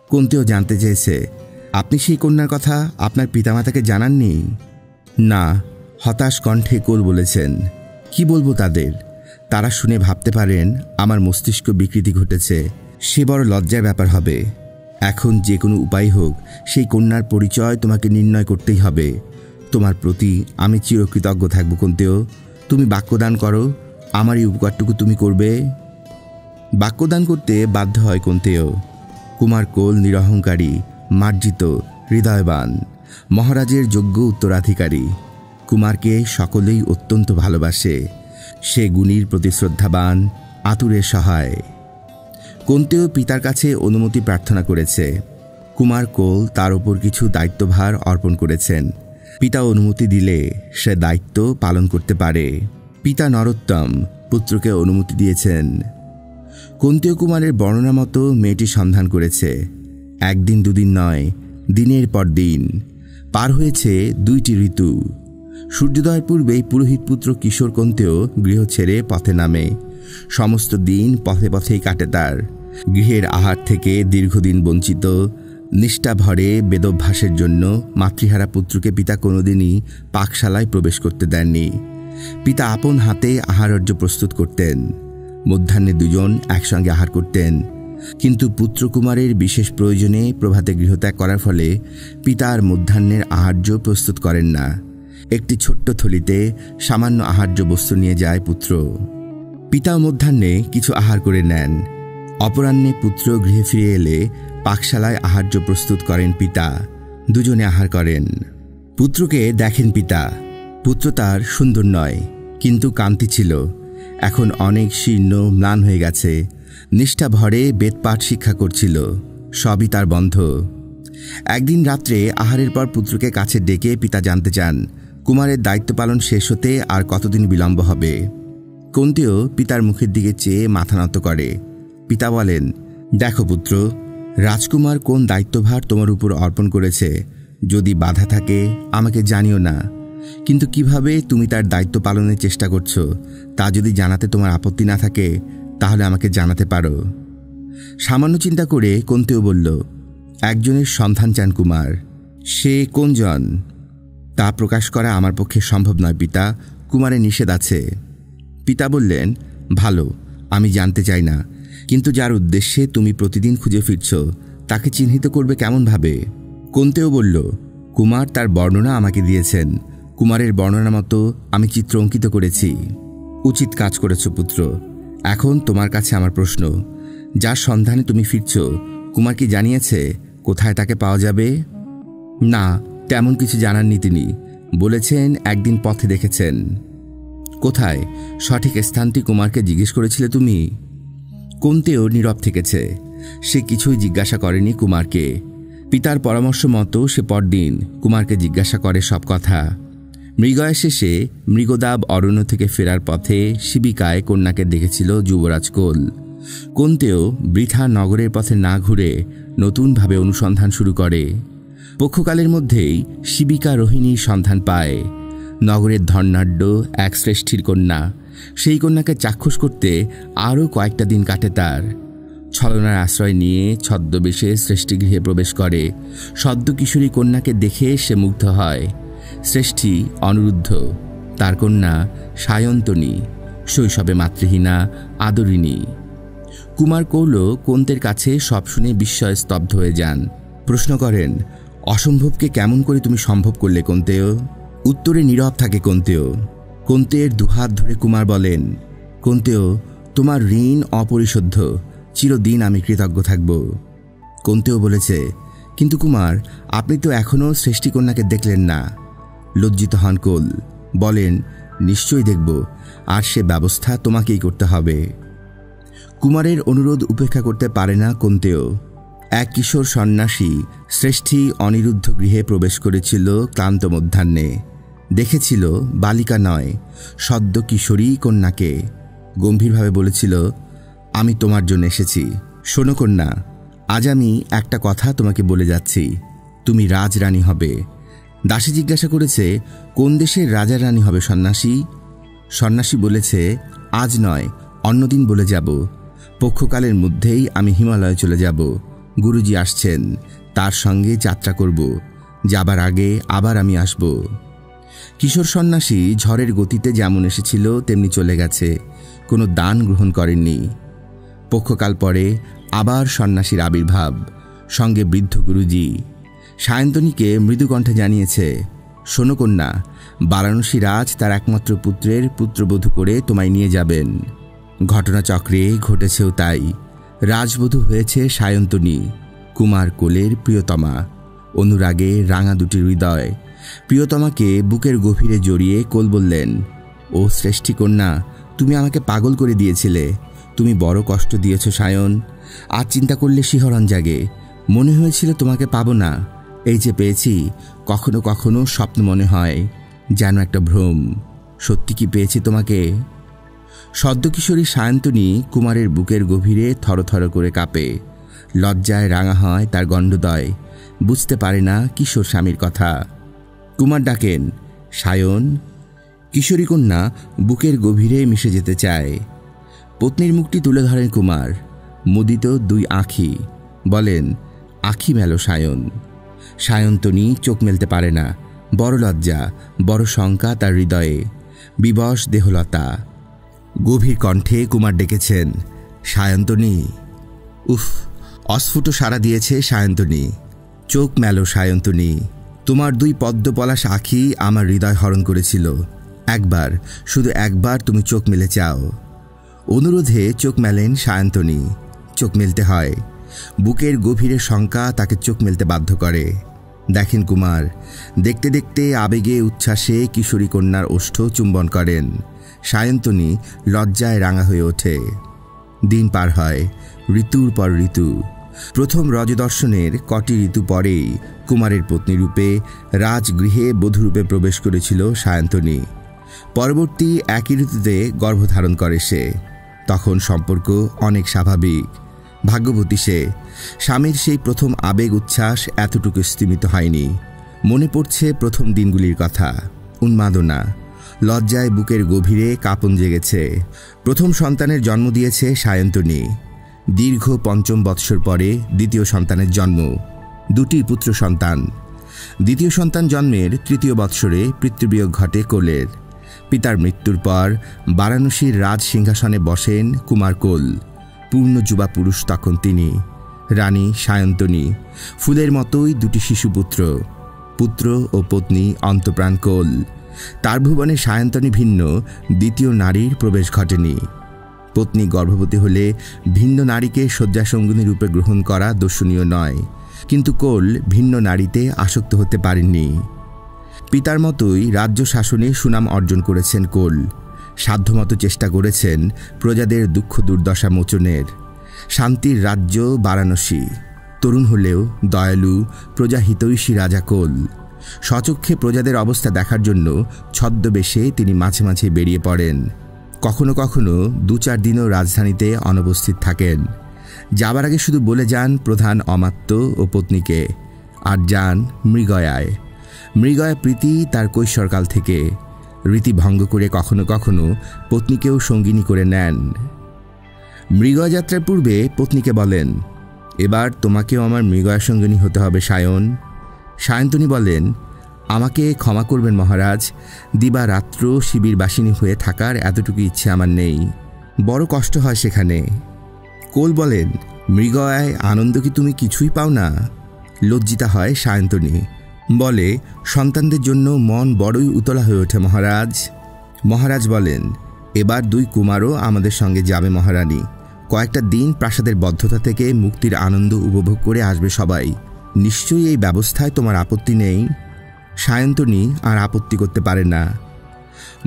কুন্তিও জানতে চেয়েছে, আপনি সেই কন্যার কথা আপনার পিতামাতাকে জানাননি? না। হতাশ কণ্ঠে কোল বলেছেন, কি বলবো তাদের, তারা শুনে ভাবতে পারেন আমার মস্তিষ্ক বিকৃতি ঘটেছে, সে বড় লজ্জার ব্যাপার হবে। এখন যে কোনো উপায় হোক সেই কন্যার পরিচয় তোমাকে নির্ণয় করতেই হবে। তোমার প্রতি আমি চিরকৃতজ্ঞ থাকব কুন্তিও, তুমি বাক্যদান করো, আমার এই উপকারটুকু তুমি করবে। বাক্যদান করতে বাধ্য হয় কুন্তিও। কুমার কোল নিরহংকারী, মার্জিত, হৃদয়বান, মহারাজের যোগ্য উত্তরাধিকারী। কুমারকে সকলেই অত্যন্ত ভালোবাসে। সে গুণীর প্রতি শ্রদ্ধাবান, আতুরের সহায়। কুন্তিও পিতার কাছে অনুমতি প্রার্থনা করেছে। কুমার কোল তার ওপর কিছু দায়িত্বভার অর্পণ করেছেন। পিতা অনুমতি দিলে সে দায়িত্ব পালন করতে পারে। পিতা নরোত্তম পুত্রকে অনুমতি দিয়েছেন। কুন্তিও কুমারের বর্ণনা মতো মেয়েটি সন্ধান করেছে। একদিন দুদিন নয়, দিনের পর দিন পার হয়েছে 2টি ঋতু। সূর্যোদয়ের পূর্বেই পুরোহিত পুত্র কিশোর কুন্তিও গৃহ ছেড়ে পথে নামে। সমস্ত দিন পথে পথেই কাটে তার। গৃহের আহার থেকে দীর্ঘদিন বঞ্চিত, নিষ্ঠা ভরে বেদভ্যাসের জন্য মাতৃহারা পুত্রকে পিতা কোনোদিনই পাকশালায় প্রবেশ করতে দেননি। পিতা আপন হাতে আহারার্য প্রস্তুত করতেন। মধ্যাহ্নে দুজন একসঙ্গে আহার করতেন। কিন্তু পুত্রকুমারের বিশেষ প্রয়োজনে প্রভাতে গৃহত্যাগ করার ফলে পিতা আর মধ্যাহ্নের আহার্য প্রস্তুত করেন না। একটি ছোট্ট থলিতে সামান্য আহার্য বস্তু নিয়ে যায় পুত্র। পিতা মধ্যাহ্নে কিছু আহার করে নেন। অপরাহ্নে পুত্র গৃহে ফিরে এলে পাকশালায় আহার্য প্রস্তুত করেন পিতা। দুজনে আহার করেন। পুত্রকে দেখেন পিতা। পুত্র তার সুন্দর নয়, কিন্তু কান্তি ছিল। এখন অনেক শীর্ণ ম্লান হয়ে গেছে। নিষ্ঠা ভরে বেদপাঠ শিক্ষা করছিল, সবই তার বন্ধ। একদিন রাত্রে আহারের পর পুত্রকে কাছে ডেকে পিতা জানতে চান কুমারের দায়িত্ব পালন শেষ হতে আর কতদিন বিলম্ব হবে। কুন্তিও পিতার মুখের দিকে চেয়ে মাথা নত করে। পিতা বলেন, দেখো পুত্র, রাজকুমার কোন দায়িত্বভার তোমার উপর অর্পণ করেছে, যদি বাধা থাকে আমাকে জানিও না, কিন্তু কিভাবে তুমি তার দায়িত্ব পালনের চেষ্টা করছো তা যদি জানাতে তোমার আপত্তি না থাকে তাহলে আমাকে জানাতে পারো। সামান্য চিন্তা করে কুন্তিও বলল, একজনের সন্ধান চান কুমার। সে কোনজন তা প্রকাশ করা আমার পক্ষে সম্ভব নয় পিতা, কুমারের নিষেধ আছে। পিতা বললেন, ভালো, আমি জানতে চাই না, কিন্তু যার উদ্দেশ্যে তুমি প্রতিদিন খুঁজে ফিরছ তাকে চিহ্নিত করবে কেমনভাবে? কুন্তেও বলল, কুমার তার বর্ণনা আমাকে দিয়েছেন। কুমারের বর্ণনা মতো আমি চিত্র অঙ্কিত করেছি। উচিত কাজ করেছ পুত্র। এখন তোমার কাছে আমার প্রশ্ন, যার সন্ধানে তুমি ফিরছ, কুমার কি জানিয়েছে কোথায় তাকে পাওয়া যাবে? না, তেমন কিছু জানাননি তিনি। বলেছেন একদিন পথে দেখেছেন। কোথায়? সঠিক স্থানটি কুমারকে জিজ্ঞেস করেছিলে তুমি? কুন্তেও নীরব থেকেছে। সে কিছুই জিজ্ঞাসা করেনি কুমারকে। পিতার পরামর্শ মতো সে পরদিন কুমারকে জিজ্ঞাসা করে সব কথা। মৃগয়া শেষে মৃগদাব অরণ্য থেকে ফেরার পথে শিবিকায় কন্যাকে দেখেছিল যুবরাজ কোল। কুন্তেও বৃথা নগরের পথে না ঘুরে নতুনভাবে অনুসন্ধান শুরু করে। পক্ষকালের মধ্যেই শিবিকা রোহিণীর সন্ধান পায়। নগরের ধর্নাঢ্য এক শ্রেষ্ঠীর কন্যা। সেই কন্যাকে চাক্ষুষ করতে আরও কয়েকটা দিন কাটে তার। ছলনার আশ্রয় নিয়ে ছদ্মবেশে শ্রেষ্ঠী গৃহে প্রবেশ করে। সদ্য কিশোরী কন্যাকে দেখে সে মুগ্ধ হয়। শ্রেষ্ঠী অনিরুদ্ধ, তার কন্যা সায়ন্তনী, শৈশবে মাতৃহীনা, আদরিণী। কুমার কৌল কুন্তের কাছে সব শুনে বিস্ময়ে স্তব্ধ হয়ে যান। প্রশ্ন করেন, অসম্ভবকে কেমন করে তুমি সম্ভব করলে কুন্তেয়? উত্তরে নীরব থাকে কুন্তেয়। কুন্তের দুহাত ধরে কুমার বলেন, কুন্তেয়, তোমার ঋণ অপরিশোধ্য। চিরদিন আমি কৃতজ্ঞ থাকব। কুন্তেয় বলেছে, কিন্তু কুমার, আপনি তো এখনও শ্রেষ্ঠীকন্যাকে দেখলেন না। লজ্জিত হন কোল। বলেন, নিশ্চয়ই দেখব, আর সে ব্যবস্থা তোমাকেই করতে হবে। কুমারের অনুরোধ উপেক্ষা করতে পারে না কুন্তেয়। এক কিশোর সন্ন্যাসী শ্রেষ্ঠী অনিরুদ্ধ গৃহে প্রবেশ করেছিল ক্লান্ত মধ্যাহ্নে। দেখেছিল বালিকা নয়, সদ্য কিশোরী কন্যাকে। গম্ভীরভাবে বলেছিল, আমি তোমার জন্য এসেছি। শোনো কন্যা, আজ আমি একটা কথা তোমাকে বলে যাচ্ছি। তুমি রাজরানী হবে। দাসী জিজ্ঞাসা করেছে, কোন দেশের রাজা রানী হবে সন্ন্যাসী? সন্ন্যাসী বলেছে, আজ নয়, অন্যদিন বলে যাব। পক্ষকালের মধ্যেই আমি হিমালয়ে চলে যাব। গুরুজি আসছেন, তার সঙ্গে যাত্রা করব। যাবার আগে আবার আমি আসব। কিশোর সন্ন্যাসী ঝড়ের গতিতে যেমন এসেছিল তেমনি চলে গেছে। কোনো দান গ্রহণ করেননি। পক্ষকাল পরে আবার সন্ন্যাসীর আবির্ভাব, সঙ্গে বৃদ্ধ গুরুজি। সায়ন্তনীকে মৃদুকণ্ঠে জানিয়েছে, শোনো কন্যা, বারাণসী রাজ তার একমাত্র পুত্রের পুত্রবধূ করে তোমায় নিয়ে যাবেন। ঘটনাচক্রে ঘটেছেও তাই। রাজবধূ হয়েছে সায়ন্তনী, কুমার কোলের প্রিয়তমা। অনুরাগে রাঙা দুটি হৃদয়। প্রিয়তমাকে বুকের গভীরে জড়িয়ে কোল বললেন, ও শ্রেষ্ঠী কন্যা, তুমি আমাকে পাগল করে দিয়েছিলে। তুমি বড় কষ্ট দিয়েছ সায়ন। আজ চিন্তা করলে শিহরণ জাগে। মনে হয়েছিল তোমাকে পাবো না। এই যে পেয়েছি, কখনো কখনো স্বপ্ন মনে হয়, যেন একটা ভ্রম। সত্যি কি পেয়েছি তোমাকে? সদ্য কিশোরী সায়ন্তনী কুমারের বুকের গভীরে থরথর করে কাঁপে। লজ্জায় রাঙা হয় তার গণ্ডদয়। বুঝতে পারে না কিশোর স্বামীর কথা। কুমার ডাকেন, সায়ন। কিশোরী কন্যা বুকের গভীরে মিশে যেতে চায়। পত্নীর মুখটি তুলে ধরেন কুমার। মুদিত দুই আঁখি। বলেন, আঁখি মেলো সায়ন। সায়ন্তনী চোখ মেলতে পারে না। বড় লজ্জা, বড় শঙ্কা তার হৃদয়ে। বিবশ দেহলতা। গভীর কণ্ঠে কুমার ডেকেছেন, সায়ন্তনী। উফ, অস্ফুট সাড়া দিয়েছে সায়ন্তনী। চোখ মেলো সায়ন্তনী। তোমার দুই পদ্মপলাশ আঁখি আমার হৃদয় হরণ করেছিল। একবার, শুধু একবার তুমি চোখ মেলে চাও। অনুরোধে চোখ মেলেন সায়ন্তনী। চোখ মেলতে হয়। বুকের গভীরে শঙ্কা তাকে চোখ মেলতে বাধ্য করে। দেখেন কুমার, দেখতে দেখতে আবেগে উচ্ছ্বাসে কিশোরী কন্যার ওষ্ঠ চুম্বন করেন। সায়ন্তনী লজ্জায় রাঙা হয়ে ওঠে। দিন পার হয়, ঋতুর পর ঋতু। প্রথম রজদর্শনের কটি ঋতু পরেই কুমারের পত্নী রূপে রাজগৃহে বধূরূপে প্রবেশ করেছিল সায়ন্তনী। পরবর্তী একই ঋতুতে গর্ভধারণ করে সে। তখন সম্পর্ক অনেক স্বাভাবিক। ভাগ্যবতী সে। স্বামীর সেই প্রথম আবেগ উচ্ছ্বাস এতটুকু স্তীমিত হয়নি। মনে পড়ছে প্রথম দিনগুলির কথা। উন্মাদনা, লজ্জায় বুকের গভীরে কাঁপন জেগেছে। প্রথম সন্তানের জন্ম দিয়েছে সায়ন্তনী। দীর্ঘ ৫ম বৎসর পরে দ্বিতীয় সন্তানের জন্ম। দুটি পুত্র সন্তান। দ্বিতীয় সন্তান জন্মের ৩য় বৎসরে পিতৃবিয়োগ ঘটে কোলের। পিতার মৃত্যুর পর বারাণসীর রাজ সিংহাসনে বসেন কুমার কোল। পূর্ণ যুবা পুরুষ তখন তিনি। রানী সায়ন্তনী, ফুলের মতোই দুটি শিশুপুত্র, পুত্র ও পত্নী অন্তপ্রাণ কোল। তার ভুবনে সায়ন্তনী ভিন্ন দ্বিতীয় নারীর প্রবেশ ঘটেনি। পত্নী গর্ভবতী হলে ভিন্ন নারীকে শয্যাসঙ্গিনী রূপে গ্রহণ করা দর্শনীয় নয়, কিন্তু কোল ভিন্ন নারীতে আসক্ত হতে পারেননি। পিতার মতোই রাজ্য শাসনে সুনাম অর্জন করেছেন কোল। সাধ্যমতো চেষ্টা করেছেন প্রজাদের দুঃখ দুর্দশা মোচনের। শান্তির রাজ্য বারাণসী। তরুণ হলেও দয়ালু, প্রজাহিতৈষী রাজা কোল। স্বচক্ষে প্রজাদের অবস্থা দেখার জন্য ছদ্মবেশে তিনি মাঝে মাঝে বেরিয়ে পড়েন। কখনো কখনো 2-4 দিনও রাজধানীতে অনুপস্থিত থাকেন। যাবার আগে শুধু বলে যান প্রধান অমাত্য ও পত্নীকে, আর যান মৃগয়ায়। মৃগয়া প্রীতি তার কৈশোরকাল থেকে। রীতি ভঙ্গ করে কখনো কখনো পত্নীকেও সঙ্গিনী করে নেন। মৃগয়া যাত্রার পূর্বে পত্নীকে বলেন, এবার তোমাকেও আমার মৃগয়া সঙ্গিনী হতে হবে সায়ন। সায়ন্তনী বলেন, আমাকে ক্ষমা করবেন মহারাজ, দিবারাত্র শিবিরবাসিনী হয়ে থাকার এতটুকু ইচ্ছে আমার নেই, বড় কষ্ট হয় সেখানে। কোল বলেন, মৃগয়ায় আনন্দ কি তুমি কিছুই পাও না? লজ্জিতা হয় সায়ন্তনী, বলে, সন্তানদের জন্য মন বড়ই উতলা হয়ে ওঠে মহারাজ। মহারাজ বলেন, এবার 2 কুমারও আমাদের সঙ্গে যাবে মহারানী। কয়েকটা দিন প্রাসাদের বদ্ধতা থেকে মুক্তির আনন্দ উপভোগ করে আসবে সবাই। নিশ্চয়ই এই ব্যবস্থায় তোমার আপত্তি নেই? সায়ন্তনী আর আপত্তি করতে পারে না।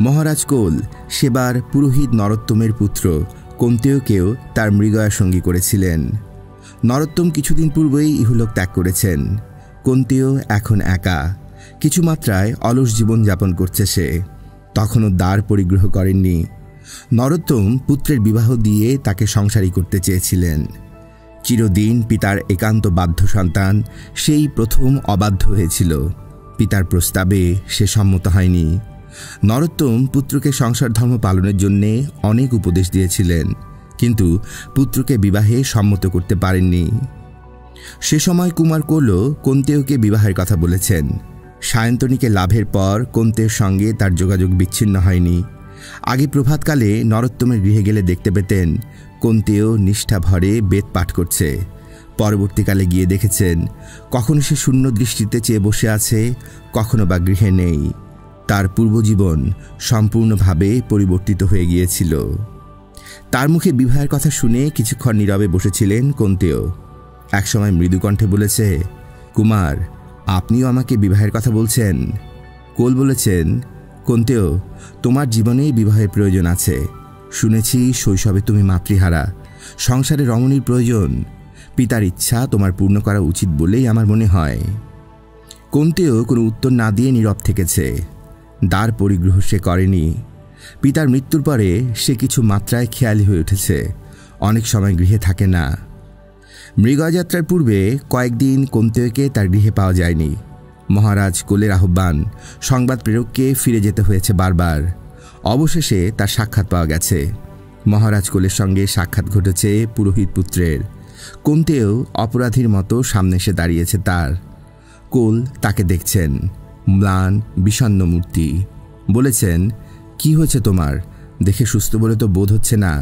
মহারাজ কোল সেবার পুরোহিত নরোত্তমের পুত্র কন্তেয়কেও তার মৃগয়া সঙ্গী করেছিলেন। নরোত্তম কিছুদিন পূর্বেই ইহলোক ত্যাগ করেছেন। কন্তেয় এখন একা, কিছু মাত্রায় অলস জীবন যাপন করছে সে। তখনও দ্বার পরিগ্রহ করেননি। নরোত্তম পুত্রের বিবাহ দিয়ে তাকে সংসারী করতে চেয়েছিলেন। চিরদিন পিতার একান্ত বাধ্য সন্তান সেই প্রথম অবাধ্য হয়েছিল। পিতার প্রস্তাবে সে সম্মত হয়নি। নরোত্তম পুত্রকে সংসার ধর্ম পালনের জন্যে অনেক উপদেশ দিয়েছিলেন, কিন্তু পুত্রকে বিবাহে সম্মত করতে পারেননি। সে সময় কুমার কোলও কন্তেয়কে বিবাহের কথা বলেছেন। সায়ন্তনীকে লাভের পর কন্তের সঙ্গে তার যোগাযোগ বিচ্ছিন্ন হয়নি। আগে প্রভাতকালে নরোত্তমের গৃহে গেলে দেখতে পেতেন কন্তেয় নিষ্ঠা ভরে বেদ পাঠ করছে। পরবর্তীকালে গিয়ে দেখেছেন কখনো সে শূন্য দৃষ্টিতে চেয়ে বসে আছে, কখনো বা গৃহে নেই। তার পূর্বজীবন সম্পূর্ণভাবে পরিবর্তিত হয়ে গিয়েছিল। তার মুখে বিবাহের কথা শুনে কিছুক্ষণ নীরবে বসেছিলেন কন্তেয়। একসময় মৃদুকণ্ঠে বলেছে, কুমার, আপনিও আমাকে বিবাহের কথা বলছেন? কোল বলেছেন, কন্তেয়, তোমার জীবনেই বিবাহের প্রয়োজন আছে। শুনেছি শৈশবে তুমি মাতৃহারা, সংসারে রমণীর প্রয়োজন। পিতার ইচ্ছা তোমার পূর্ণ করা উচিত বলেই আমার মনে হয়। কন্তেয় কোনো উত্তর না দিয়ে নীরব থেকেছে। দ্বার পরিগ্রহ সে করেনি। পিতার মৃত্যুর পরে সে কিছু মাত্রায় খেয়ালি হয়ে উঠেছে, অনেক সময় গৃহে থাকে না। মৃগয়া যাত্রার পূর্বে কয়েকদিন কন্তেয়কে তার গৃহে পাওয়া যায়নি। মহারাজ কোলের আহ্বান, সংবাদ প্রেরককে ফিরে যেতে হয়েছে বারবার। অবশেষে তার সাক্ষাৎ পাওয়া গেছে। মহারাজ কোলের সঙ্গে সাক্ষাৎ ঘটেছে পুরোহিত পুত্রের। কন্তেয় অপরাধীর মতো সামনে এসে দাঁড়িয়েছে তার। কোল তাকে দেখছেন, ম্লান বিষণ্ণ মূর্তি। বলেছেন, কি হয়েছে তোমার? দেখে সুস্থ বলে তো বোধ হচ্ছে না।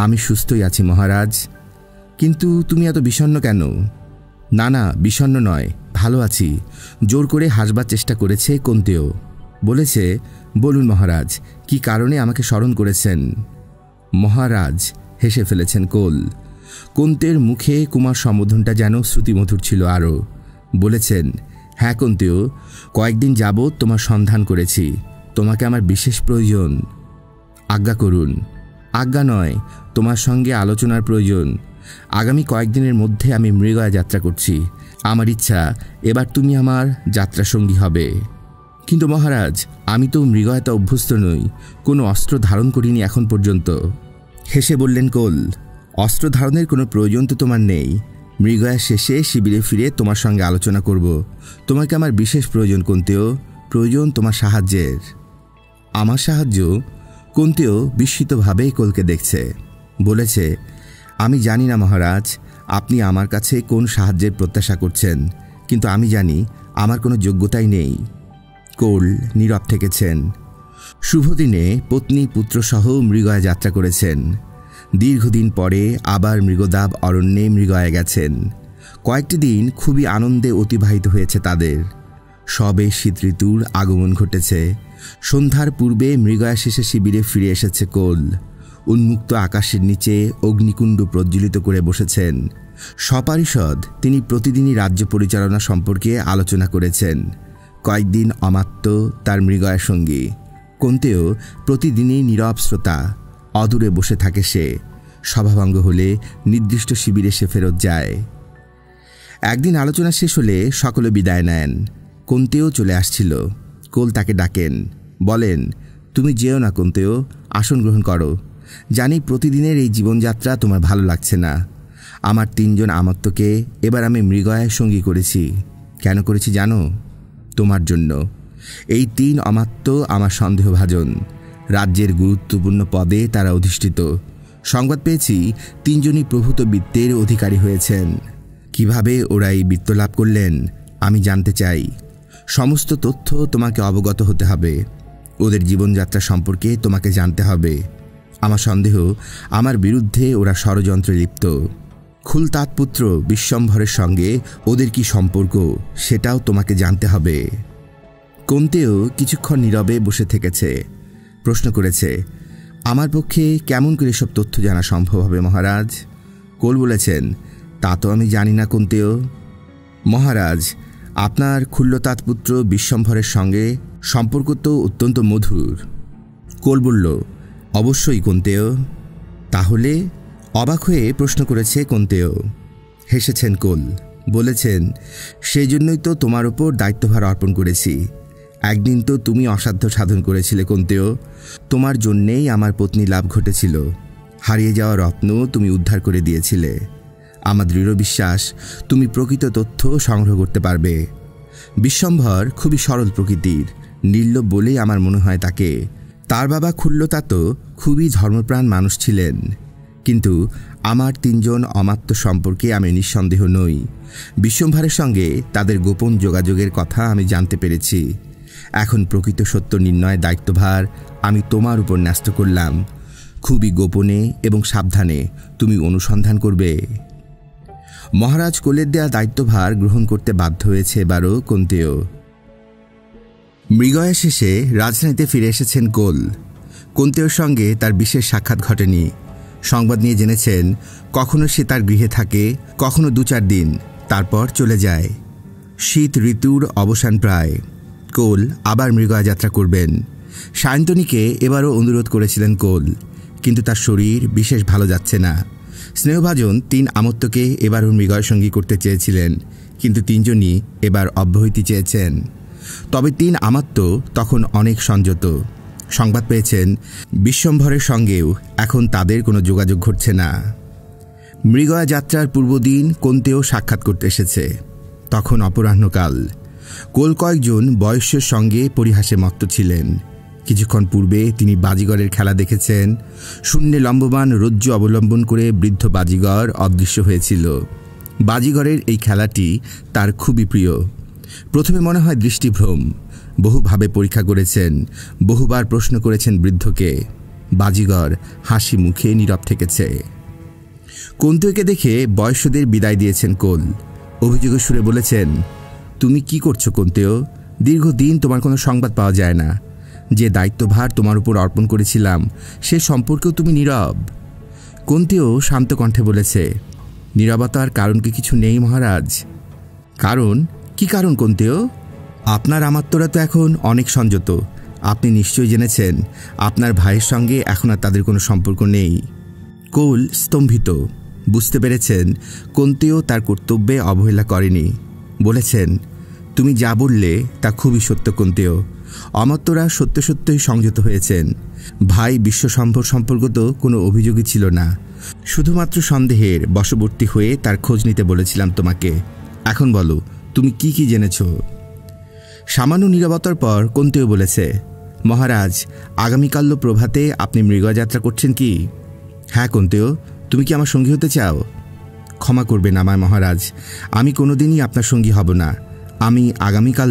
আমি সুস্থই আছি মহারাজ। কিন্তু তুমি এত বিষণ্ণ কেন? না না, বিষণ্ণ নয়, ভালো আছি। জোর করে হাসবার চেষ্টা করেছে কন্তেয়। বলেছে, বলুন মহারাজ, কি কারণে আমাকে স্মরণ করেছেন? মহারাজ হেসে ফেলেছেন কোল। কন্তের মুখে কুমার সম্বোধনটা যেন শ্রুতিমধুর ছিল আরও। বলেছেন, হ্যাঁ কন্তেয়, কয়েকদিন যাবৎ তোমার সন্ধান করেছি। তোমাকে আমার বিশেষ প্রয়োজন। আজ্ঞা করুন। আজ্ঞা নয়, তোমার সঙ্গে আলোচনার প্রয়োজন। আগামী কয়েকদিনের মধ্যে আমি মৃগয়া যাত্রা করছি। আমার ইচ্ছা এবার তুমি আমার যাত্রা সঙ্গী হবে। কিন্তু মহারাজ, আমি তো মৃগয়াতে অভ্যস্ত নই, কোনো অস্ত্র ধারণ করিনি এখন পর্যন্ত। হেসে বললেন কোল, অস্ত্র ধারণের কোনো প্রয়োজন তো তোমার নেই। মৃগয়া শেষে শিবিরে ফিরে তোমার সঙ্গে আলোচনা করব। তোমাকে আমার বিশেষ প্রয়োজন কন্তেয়, প্রয়োজন তোমার সাহায্যের। আমার সাহায্য? কন্তেয় বিস্মিতভাবে কোলকে দেখছে। বলেছে, আমি জানি না মহারাজ, আপনি আমার কাছে কোন সাহায্যের প্রত্যাশা করছেন, কিন্তু আমি জানি আমার কোনো যোগ্যতাই নেই। কোল নীরব থেকেছেন। শুভদিনে পত্নী পুত্রসহ মৃগয়া যাত্রা করেছেন। দীর্ঘদিন পরে আবার মৃগদাব অরণ্যে মৃগয়া গেছেন। কয়েকটি দিন খুবই আনন্দে অতিবাহিত হয়েছে তাদের। সবে শীত ঋতুর আগমন ঘটেছে। সন্ধ্যার পূর্বে মৃগয়া শেষে শিবিরে ফিরে এসেছে কোল। উন্মুক্ত আকাশের নিচে অগ্নিকুণ্ড প্রজ্বলিত করে বসেছেন। সপারিষদ তিনি প্রতিদিনই রাজ্য পরিচালনা সম্পর্কে আলোচনা করেছেন। কয়েকদিন অমাত্য তার মৃগয়া সঙ্গী। কুন্তেও প্রতিদিনই নীরব শ্রোতা। অদূরে বসে থাকে সে। সভাভঙ্গ হলে নির্দিষ্ট শিবিরে সে ফেরত যায়। একদিন আলোচনা শেষ হলে সকলে বিদায় নেন। কুন্তেও চলে আসছিল। কোল তাকে ডাকেন, বলেন, তুমি যেও না কুন্তেও, আসন গ্রহণ করো। জানি প্রতিদিনের এই জীবনযাত্রা তোমার ভালো লাগছে না। আমার 3 জন আমাত্যকে এবার আমি মৃগয়ায় সঙ্গী করেছি। কেন করেছি জানো? তোমার জন্য। এই 3 অমাত্য আমার সন্দেহভাজন। রাজ্যের গুরুত্বপূর্ণ পদে তারা অধিষ্ঠিত। সংবাদ পেয়েছি 3 জনই প্রভূত বিত্তের অধিকারী হয়েছেন। কিভাবে ওরা এই বিত্ত লাভ করলেন আমি জানতে চাই। সমস্ত তথ্য তোমাকে অবগত হতে হবে। ওদের জীবনযাত্রা সম্পর্কে তোমাকে জানতে হবে। আমার সন্দেহ আমার বিরুদ্ধে ওরা ষড়যন্ত্রে লিপ্ত। খুলতাত পুত্র বিশ্বম্ভরের সঙ্গে ওদের কি সম্পর্ক সেটাও তোমাকে জানতে হবে। কুন্তেও কিছুক্ষণ নীরবে বসে থেকেছে। প্রশ্ন করেছে, আমার পক্ষে কেমন করে সব তথ্য জানা সম্ভব হবে মহারাজ? কোল বলেছেন, তা তো আমি জানি না কুন্তেও। মহারাজ, আপনার খুল্লতাত পুত্র বিশ্বম্ভরের সঙ্গে সম্পর্ক তো অত্যন্ত মধুর। কোল বলল, অবশ্যই কুন্তেও। তাহলে? অবাক হয়ে প্রশ্ন করেছে কুন্তেও। হেসেছেন কোল। বলেছেন, সেই জন্যই তো তোমার ওপর দায়িত্বভার অর্পণ করেছি। একদিন তো তুমি অসাধ্য সাধন করেছিলে কুন্তেও। তোমার জন্যেই আমার পত্নী লাভ ঘটেছিল। হারিয়ে যাওয়া রত্ন তুমি উদ্ধার করে দিয়েছিলে। আমার দৃঢ় বিশ্বাস তুমি প্রকৃত তথ্য সংগ্রহ করতে পারবে। বিশ্বম্ভর খুবই সরল প্রকৃতির, নির্লোভ বলেই আমার মনে হয় তাকে। তার বাবা খুল্লতাত খুবই ধর্মপ্রাণ মানুষ ছিলেন। কিন্তু আমার 3 জন অমাত্য সম্পর্কে আমি নিঃসন্দেহ নই। বিশ্বম্ভরের সঙ্গে তাদের গোপন যোগাযোগের কথা আমি জানতে পেরেছি। এখন প্রকৃত সত্য নির্ণয়ের দায়িত্বভার আমি তোমার উপর ন্যস্ত করলাম। খুবই গোপনে এবং সাবধানে তুমি অনুসন্ধান করবে। মহারাজ কোলের দেয়া দায়িত্বভার গ্রহণ করতে বাধ্য হয়েছে এবারও কুন্তেও। মৃগয়া শেষে রাজধানীতে ফিরে এসেছেন কোল। কুন্তেওর সঙ্গে তার বিশেষ সাক্ষাৎ ঘটেনি। সংবাদ নিয়ে জেনেছেন কখনো সে তার গৃহে থাকে, কখনো 2-4 দিন, তারপর চলে যায়। শীত ঋতুর অবসান প্রায়। কোল আবার মৃগয়া যাত্রা করবেন। সায়ন্তনীকে এবারও অনুরোধ করেছিলেন কোল, কিন্তু তার শরীর বিশেষ ভালো যাচ্ছে না। স্নেহভাজন 3 আমত্তকে এবারও মৃগয়া সঙ্গী করতে চেয়েছিলেন, কিন্তু 3 জনই এবার অব্যাহতি চেয়েছেন। তবে 3 আমাত্য তখন অনেক সংযত। সংবাদ পেয়েছেন বিশ্বম্ভরের সঙ্গেও এখন তাদের কোনো যোগাযোগ ঘটছে না। মৃগয়া যাত্রার পূর্বদিন কুন্তেও সাক্ষাৎ করতে এসেছে। তখন অপরাহ্নকাল। কোল কয়েকজন বয়স্যের সঙ্গে পরিহাসে মত্ত ছিলেন। কিছুক্ষণ পূর্বে তিনি বাজিগরের খেলা দেখেছেন। শূন্যে লম্বমান রজ্জু অবলম্বন করে বৃদ্ধ বাজিগর অদৃশ্য হয়েছিল। বাজিগরের এই খেলাটি তার খুবই প্রিয়। প্রথমে মনে হয় দৃষ্টিভ্রম। বহুভাবে পরীক্ষা করেছেন, বহুবার প্রশ্ন করেছেন বৃদ্ধকে। বাজিগর হাসি মুখে নীরব থেকেছে। কুন্তেওকে দেখে বয়স্যদের বিদায় দিয়েছেন কোল। অভিযোগের সুরে বলেছেন, তুমি কি করছো কুন্তেও? দীর্ঘদিন তোমার কোনো সংবাদ পাওয়া যায় না। যে দায়িত্বভার তোমার উপর অর্পণ করেছিলাম সে সম্পর্কেও তুমি নীরব। কুন্তেও শান্ত কণ্ঠে বলেছে, নীরবতার কারণ কি কিছু নেই মহারাজ? কারণ? কি কারণ কুন্তেও? আপনার আমাত্তরা তো এখন অনেক সংযত। আপনি নিশ্চয়ই জেনেছেন আপনার ভাইয়ের সঙ্গে এখন আর তাদের কোনো সম্পর্ক নেই। কোল স্তম্ভিত। বুঝতে পেরেছেন কুন্তেও তার কর্তব্যে অবহেলা করেনি। বলেছেন, তুমি যা বললে তা খুবই সত্য কুন্তেও। অমাত্যরা সত্য সত্যই সংযত হয়েছেন। ভাই বিশ্বসম্ভর সম্পর্ক তো কোনো অভিযোগই ছিল না। শুধুমাত্র সন্দেহের বশবর্তী হয়ে তার খোঁজ নিতে বলেছিলাম তোমাকে। এখন বলো তুমি কি কি জেনেছ? সামান্য নীরবতার পর কুন্তেও বলেছে, মহারাজ, আগামীকাল প্রভাতে আপনি মৃগয়া যাত্রা করছেন কি? হ্যাঁ কুন্তেও, তুমি কি আমার সঙ্গী হতে চাও? ক্ষমা করবেন আমায় মহারাজ, আমি কোনোদিনই আপনার সঙ্গী হব না। আমি আগামীকাল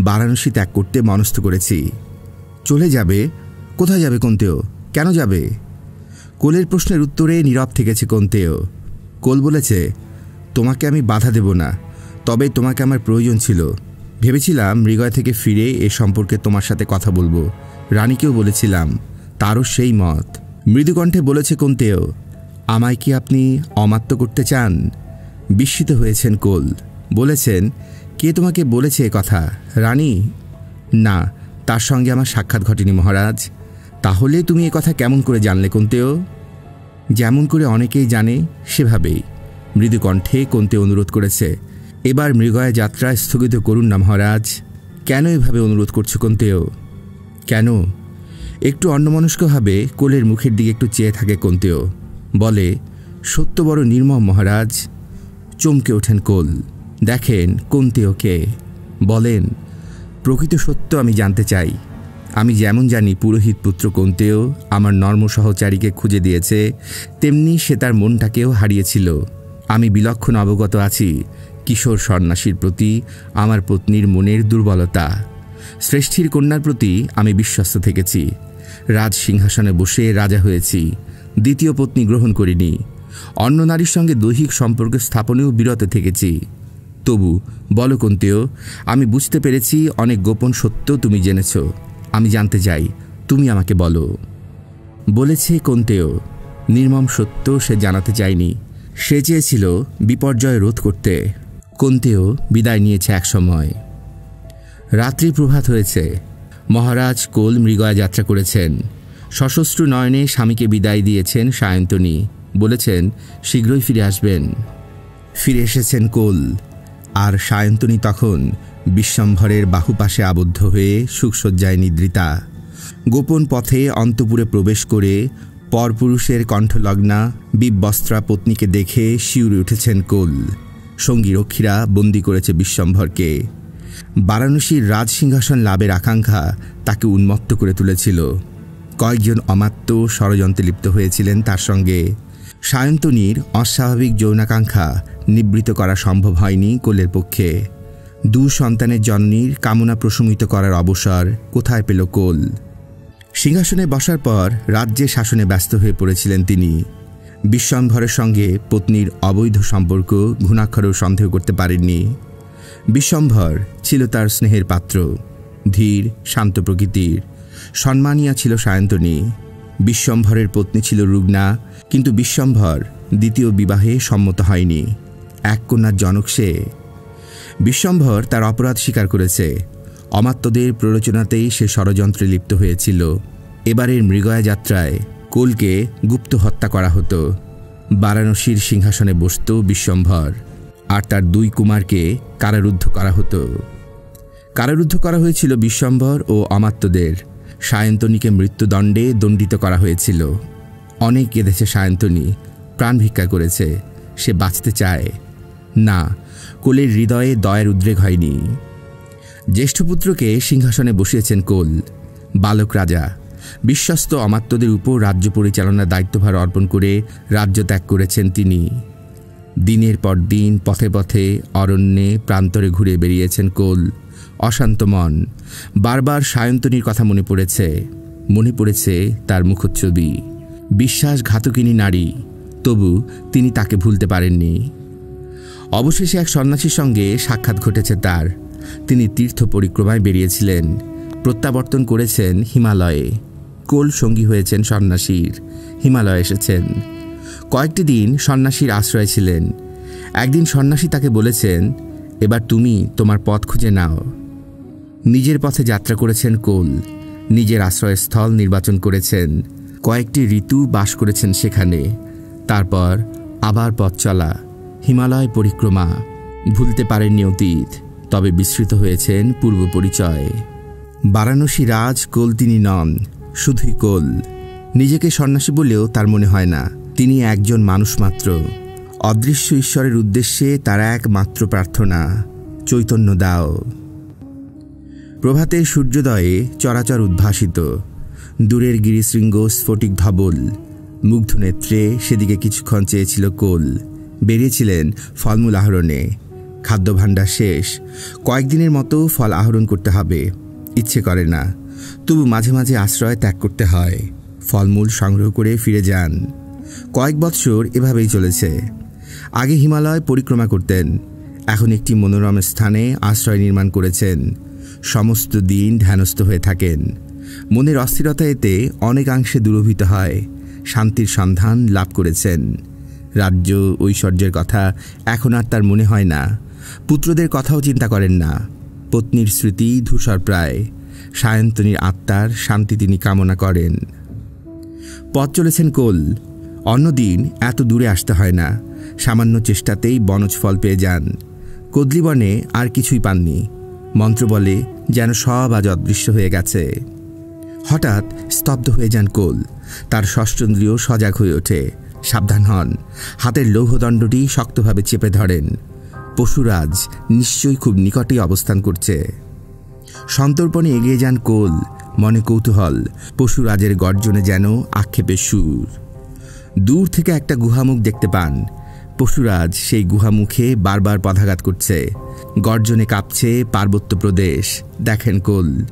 বারাণসী ত্যাগ করতে মনস্থ করেছি। চলে যাবে? কোথায় যাবে কুন্তেও? কেন যাবে? কোলের প্রশ্নের উত্তরে নীরব থেকেছে কুন্তেও। কোল বলেছে, তোমাকে আমি বাধা দেব না, তবে তোমাকে আমার প্রয়োজন ছিল। ভেবেছিলাম মৃগয়া থেকে ফিরে এ সম্পর্কে তোমার সাথে কথা বলবো। রানীকেও বলেছিলাম, তারও সেই মত। মৃদুকণ্ঠে বলেছে কুন্তেও, আমায় কি আপনি অমাত্য করতে চান? বিস্মিত হয়েছেন কোল। বলেছেন, কে তোমাকে বলেছে এ কথা? রানী? না, তার সঙ্গে আমার সাক্ষাৎ ঘটেনি মহারাজ। তাহলে তুমি এ কথা কেমন করে জানলে কুন্তেও? যেমন করে অনেকেই জানে সেভাবেই। মৃদুকণ্ঠে কুন্তেও অনুরোধ করেছে, এবার মৃগয়া যাত্রা স্থগিত করুন না মহারাজ। কেন এভাবে অনুরোধ করছো কুন্তেও? কেন? একটু অন্যমনস্কভাবে কোলের মুখের দিকে একটু চেয়ে থাকে কুন্তেও। বলে, সত্য বড় নির্মম মহারাজ। চমকে ওঠেন কোল। দেখেন কুন্তেওকে। বলেন, প্রকৃত সত্য আমি জানতে চাই। আমি যেমন জানি পুরোহিত পুত্র কুন্তেও আমার নর্ম সহচারীকে খুঁজে দিয়েছে, তেমনি সে তার মনটাকেও হারিয়েছিল। আমি বিলক্ষণ অবগত আছি কিশোর সন্ন্যাসীর প্রতি আমার পত্নীর মনের দুর্বলতা। শ্রেষ্ঠীর কন্যার প্রতি আমি বিশ্বস্ত থেকেছি। রাজ সিংহাসনে বসে রাজা হয়েছি, দ্বিতীয় পত্নী গ্রহণ করিনি। অন্য নারীর সঙ্গে দৈহিক সম্পর্ক স্থাপনেও বিরত থেকেছি। তবু বলো কুন্তেও, আমি বুঝতে পেরেছি অনেক গোপন সত্য তুমি জেনেছ। আমি জানতে চাই, তুমি আমাকে বলো। বলেছে কুন্তেও, নির্মম সত্য সে জানাতে চায়নি। সে চেয়েছিল বিপর্যয় রোধ করতে। কুন্তেও বিদায় নিয়েছে এক সময়। রাত্রি প্রভাত হয়েছে। মহারাজ কোল মৃগয়া যাত্রা করেছেন। সশস্ত্র নয়নে স্বামীকে বিদায় দিয়েছেন সায়ন্তনী। বলেছেন শীঘ্রই ফিরে আসবেন। ফিরে এসেছেন কোল। আর সায়ন্তনী তখন বিশ্বম্ভরের বাহুপাশে আবদ্ধ হয়ে সুখসজ্জায় নিদ্রিতা। গোপন পথে অন্তপুরে প্রবেশ করে পরপুরুষের কণ্ঠলগ্না বিবস্ত্রা পত্নীকে দেখে শিউরে উঠেছেন কোল। সঙ্গী রক্ষীরা বন্দী করেছে বিশ্বম্ভরকে। বারাণসীর রাজসিংহাসন লাভের আকাঙ্ক্ষা তাকে উন্মত্ত করে তুলেছিল। কয়েকজন অমাত্য ষড়যন্ত্রে লিপ্ত হয়েছিলেন তার সঙ্গে। সায়ন্তনীর অস্বাভাবিক যৌনাকাঙ্ক্ষা নিবৃত করা সম্ভব হয়নি কোলের পক্ষে। দু সন্তানের জন্মের কামনা প্রশমিত করার অবসর কোথায় পেল কোল? সিংহাসনে বসার পর রাজ্যে শাসনে ব্যস্ত হয়ে পড়েছিলেন তিনি। বিশ্বম্ভরের সঙ্গে পত্নীর অবৈধ সম্পর্ক ঘুণাক্ষরেও সন্দেহ করতে পারেননি। বিশ্বম্ভর ছিল তার স্নেহের পাত্র, ধীর শান্ত প্রকৃতির। সম্মানিয়া ছিল সায়ন্তনী। বিশ্বম্ভরের পত্নী ছিল রুগ্না, কিন্তু বিশ্বম্ভর দ্বিতীয় বিবাহে সম্মত হয়নি। এক কন্যার জনক সে। বিশ্বম্ভর তার অপরাধ স্বীকার করেছে। অমাত্যদের প্ররোচনাতেই সে ষড়যন্ত্রে লিপ্ত হয়েছিল। এবারের মৃগয়া যাত্রায় কোলকে গুপ্ত হত্যা করা হতো। বারাণসীর সিংহাসনে বসত বিশ্বম্ভর, আর তার দুই কুমারকে কারারুদ্ধ করা হতো। কারারুদ্ধ করা হয়েছিল বিশ্বম্ভর ও অমাত্যদের। সায়ন্তনীকে মৃত্যুদণ্ডে দণ্ডিত করা হয়েছিল। অনেক কেঁদেছে সায়ন্তনী, প্রাণ ভিক্ষা করেছে। সে বাঁচতে চায় না। কোলের হৃদয়ে দয়ের উদ্রেক হয়নি। জ্যেষ্ঠপুত্রকে সিংহাসনে বসিয়েছেন কোল। বালক রাজা বিশ্বস্ত অমাত্যদের উপর রাজ্য পরিচালনার দায়িত্বভার অর্পণ করে রাজ্য ত্যাগ করেছেন তিনি। দিনের পর দিন পথে পথে অরণ্যে প্রান্তরে ঘুরে বেরিয়েছেন কোল। অশান্ত মন। বারবার সায়ন্তনীর কথা মনে পড়েছে। মনে পড়েছে তার মুখচ্ছবি। বিশ্বাসঘাতকিনী নারী, তবু তিনি তাকে ভুলতে পারেননি। অবশেষে এক সন্ন্যাসীর সঙ্গে সাক্ষাৎ ঘটেছে তার। তিনি তীর্থ পরিক্রমায় বেরিয়েছিলেন। প্রত্যাবর্তন করেছেন হিমালয়ে। কোল সঙ্গী হয়েছেন সন্ন্যাসীর। হিমালয়ে এসেছেন। কয়েকটি দিন সন্ন্যাসীর আশ্রয় ছিলেন। একদিন সন্ন্যাসী তাকে বলেছেন, এবার তুমি তোমার পথ খুঁজে নাও। নিজের পথে যাত্রা করেছেন কোল। নিজের আশ্রয়স্থল নির্বাচন করেছেন। কয়েকটি ঋতু বাস করেছেন সেখানে। তারপর আবার পথ চলা, হিমালয় পরিক্রমা। ভুলতে পারেননি অতীত, তবে বিস্মৃত হয়েছেন পূর্ব পরিচয়। বারাণসী রাজ কোল তিনি নন, শুধুই কোল। নিজেকে সন্ন্যাসী বলেও তার মনে হয় না। তিনি একজন মানুষ মাত্র। অদৃশ্য ঈশ্বরের উদ্দেশ্যে তার একমাত্র প্রার্থনা, চৈতন্য দাও। প্রভাতের সূর্যোদয়ে চরাচর উদ্ভাসিত। দূরের গিরিশৃঙ্গ স্ফটিক ধবল। মুগ্ধ নেত্রে সেদিকে কিছুক্ষণ চেয়েছিল কোল। বেরিয়েছিলেন ফলমূল আহরণে। খাদ্যভাণ্ডার শেষ। কয়েকদিনের মতো ফল আহরণ করতে হবে। ইচ্ছে করে না, তবু মাঝে মাঝে আশ্রয় ত্যাগ করতে হয়। ফলমূল সংগ্রহ করে ফিরে যান। কয়েক বৎসর এভাবেই চলেছে। আগে হিমালয় পরিক্রমা করতেন, এখন একটি মনোরম স্থানে আশ্রয় নির্মাণ করেছেন। সমস্ত দিন ধ্যানস্থ হয়ে থাকেন। মনের অস্থিরতা এতে অনেকাংশে দূরীভূত হয়। শান্তির সন্ধান লাভ করেছেন। রাজ্য ঐশ্বর্যের কথা এখন আর তার মনে হয় না। পুত্রদের কথাও চিন্তা করেন না। পত্নীর স্মৃতি ধূসর প্রায়। সায়ন্তনীর আত্মার শান্তি তিনি কামনা করেন। পথ চলেছেন কোল। অন্যদিন এত দূরে আসতে হয় না। সামান্য চেষ্টাতেই বনজ ফল পেয়ে যান। কদলীবনে আর কিছুই পাননি। মন্ত্র বলে যেন সব আজ অদৃশ্য হয়ে গেছে। হঠাৎ স্তব্ধ হয়ে যান কোল। তার ষষ্ঠেন্দ্রিয় সজাগ হয়ে ওঠে। সাবধান হন। হাতের লৌহদণ্ডটি শক্তভাবে চেপে ধরেন। পশুরাজ নিশ্চয়ই খুব নিকটেই অবস্থান করছে। সন্তর্পণে এগিয়ে যান কোল। মনে কৌতূহল। পশুরাজের গর্জনে যেন আক্ষেপের সুর। দূর থেকে একটা গুহামুখ দেখতে পান। পশুরাজ সেই গুহামুখে বারবার পদাঘাত করছে। গর্জনে কাঁপছে পার্বত্য প্রদেশ। দেখেন কোল।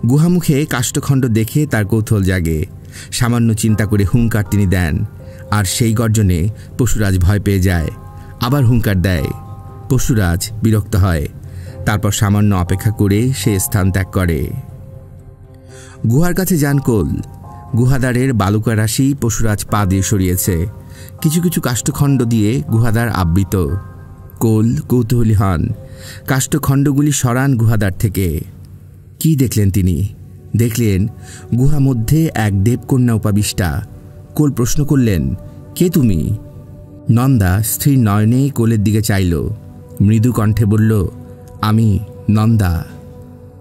গুহামুখে কাষ্ঠখণ্ড দেখে তার কৌতূহল জাগে। সামান্য চিন্তা করে হুঙ্কার তিনি দেন, আর সেই গর্জনে পশুরাজ ভয় পেয়ে যায়। আবার হুঙ্কার দেয়। পশুরাজ বিরক্ত হয়। তারপর সামান্য অপেক্ষা করে সে স্থান ত্যাগ করে। গুহার কাছে যান কোল। গুহাদ্বারের বালুকা রাশি পশুরাজ পা দিয়ে সরিয়েছে। কিছু কিছু কাষ্ঠখণ্ড দিয়ে গুহাদ্বার আবৃত। কোল কৌতূহলী হন। কাষ্ঠখণ্ডগুলি সরান গুহাদ্বার থেকে। কি দেখলেন তিনি? দেখলেন গুহা মধ্যে এক দেবকন্যা উপাবিষ্টা। কোল প্রশ্ন করলেন, কে তুমি? নন্দা স্থির নয়নে কোলের দিকে চাইল। মৃদু কণ্ঠে বলল, আমি নন্দা।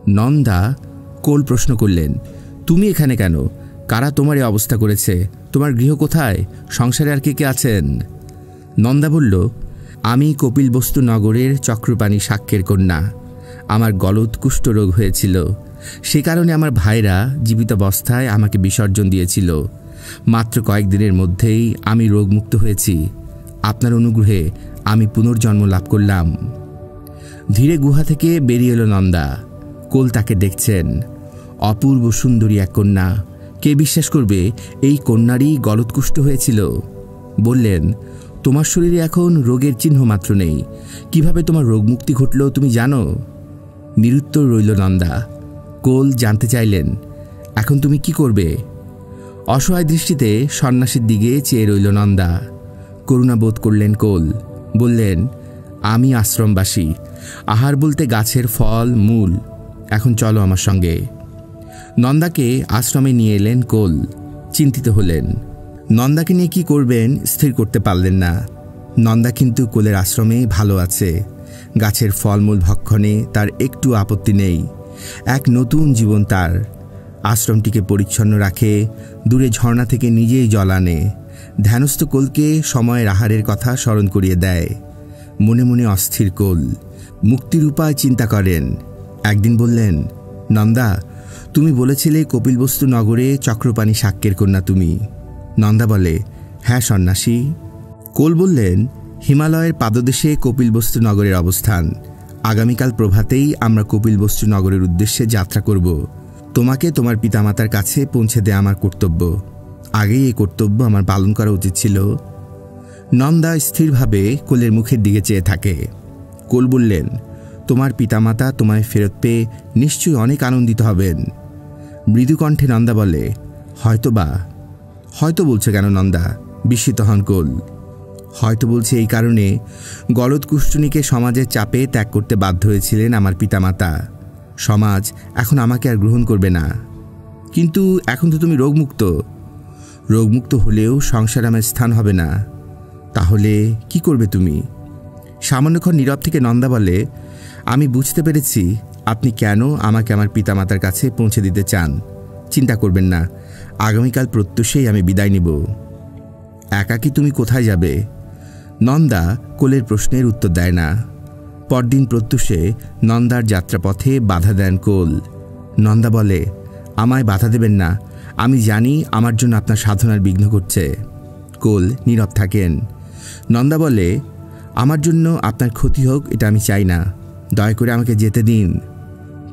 নন্দা। কোল প্রশ্ন করলেন, তুমি এখানে কেন? কারা তোমার এই অবস্থা করেছে? তোমার গৃহ কোথায়? সংসারে আর কে কে আছেন? নন্দা বলল, আমি কপিলবস্তু নগরের চক্রপাণী শাক্যের কন্যা। আমার গলদ কুষ্ঠরোগ হয়েছিল। সে কারণে আমার ভাইরা জীবিতাবস্থায় আমাকে বিসর্জন দিয়েছিল। মাত্র কয়েকদিনের মধ্যেই আমি রোগমুক্ত হয়েছি। আপনার অনুগ্রহে আমি পুনর্জন্ম লাভ করলাম। ধীরে গুহা থেকে বেরিয়ে এলো নন্দা। কোল তাকে দেখছেন। অপূর্ব সুন্দরী এক কন্যা। কে বিশ্বাস করবে এই কন্যারই গলদকুষ্ঠ হয়েছিল? বললেন, তোমার শরীরে এখন রোগের চিহ্ন মাত্র নেই। কিভাবে তোমার রোগমুক্তি ঘটল তুমি জানো? নিরুত্তর রইল নন্দা। কোল জানতে চাইলেন, এখন তুমি কি করবে? অসহায় দৃষ্টিতে সন্ন্যাসীর দিকে চেয়ে রইল নন্দা। করুণা বোধ করলেন কোল। বললেন, আমি আশ্রমবাসী। আহার বলতে গাছের ফল মূল। এখন চলো আমার সঙ্গে। নন্দাকে আশ্রমে নিয়ে এলেন কোল। চিন্তিত হলেন। নন্দাকে নিয়ে কি করবেন স্থির করতে পারলেন না। নন্দা কিন্তু কোলের আশ্রমে ভালো আছে। গাছের ফলমূল ভক্ষণে তার একটু আপত্তি নেই। এক নতুন জীবন তার। আশ্রমটিকে পরিচ্ছন্ন রাখে। দূরে ঝর্ণা থেকে নিজেই জল আনে। ধ্যানস্থ কোলকে সময়ের আহারের কথা স্মরণ করিয়ে দেয়। মনে মনে অস্থির কোল। মুক্তির উপায় চিন্তা করেন। একদিন বললেন, নন্দা, তুমি বলেছিলে কপিলবস্তু নগরে চক্রপাণী শাক্যের কন্যা তুমি। নন্দা বলে, হ্যাঁ সন্ন্যাসী। কোল বললেন, হিমালয়ের পাদদেশে কপিলবস্তু নগরের অবস্থান। আগামীকাল প্রভাতেই আমরা কপিলবস্তু নগরের উদ্দেশ্যে যাত্রা করব। তোমাকে তোমার পিতামাতার কাছে পৌঁছে দেয়া আমার কর্তব্য। আগেই এই কর্তব্য আমার পালন করা উচিত ছিল। নন্দা স্থিরভাবে কোলের মুখের দিকে চেয়ে থাকে। কোল বললেন, তোমার পিতামাতা তোমায় ফেরত পেয়ে নিশ্চয়ই অনেক আনন্দিত হবেন। মৃদু কণ্ঠে নন্দা বলে, হয়তোবা। হয়তো বলছে কেন নন্দা? বিস্মিত হন কোল। হয়তো বলছে এই কারণে, গলদ কুষ্ঠুনিকে সমাজের চাপে ত্যাগ করতে বাধ্য হয়েছিলেন আমার পিতামাতা। সমাজ এখন আমাকে আর গ্রহণ করবে না। কিন্তু এখন তো তুমি রোগমুক্ত। রোগমুক্ত হলেও সংসারে আমার স্থান হবে না। তাহলে কি করবে তুমি? সামান্যক্ষণ নীরব থেকে নন্দা বলে, আমি বুঝতে পেরেছি আপনি কেন আমাকে আমার পিতামাতার কাছে পৌঁছে দিতে চান। চিন্তা করবেন না, আগামীকাল প্রত্যুষেই আমি বিদায় নিব। একাকী তুমি কোথায় যাবে? নন্দা কোলের প্রশ্নের উত্তর দেয় না। পরদিন প্রত্যুষে নন্দার যাত্রাপথে বাধা দেন কোল। নন্দা বলে, আমায় বাধা দেবেন না। আমি জানি আমার জন্য আপনার সাধনার বিঘ্ন ঘটছে। কোল নীরব থাকেন। নন্দা বলে, আমার জন্য আপনার ক্ষতি হোক এটা আমি চাই না। দয়া করে আমাকে যেতে দিন।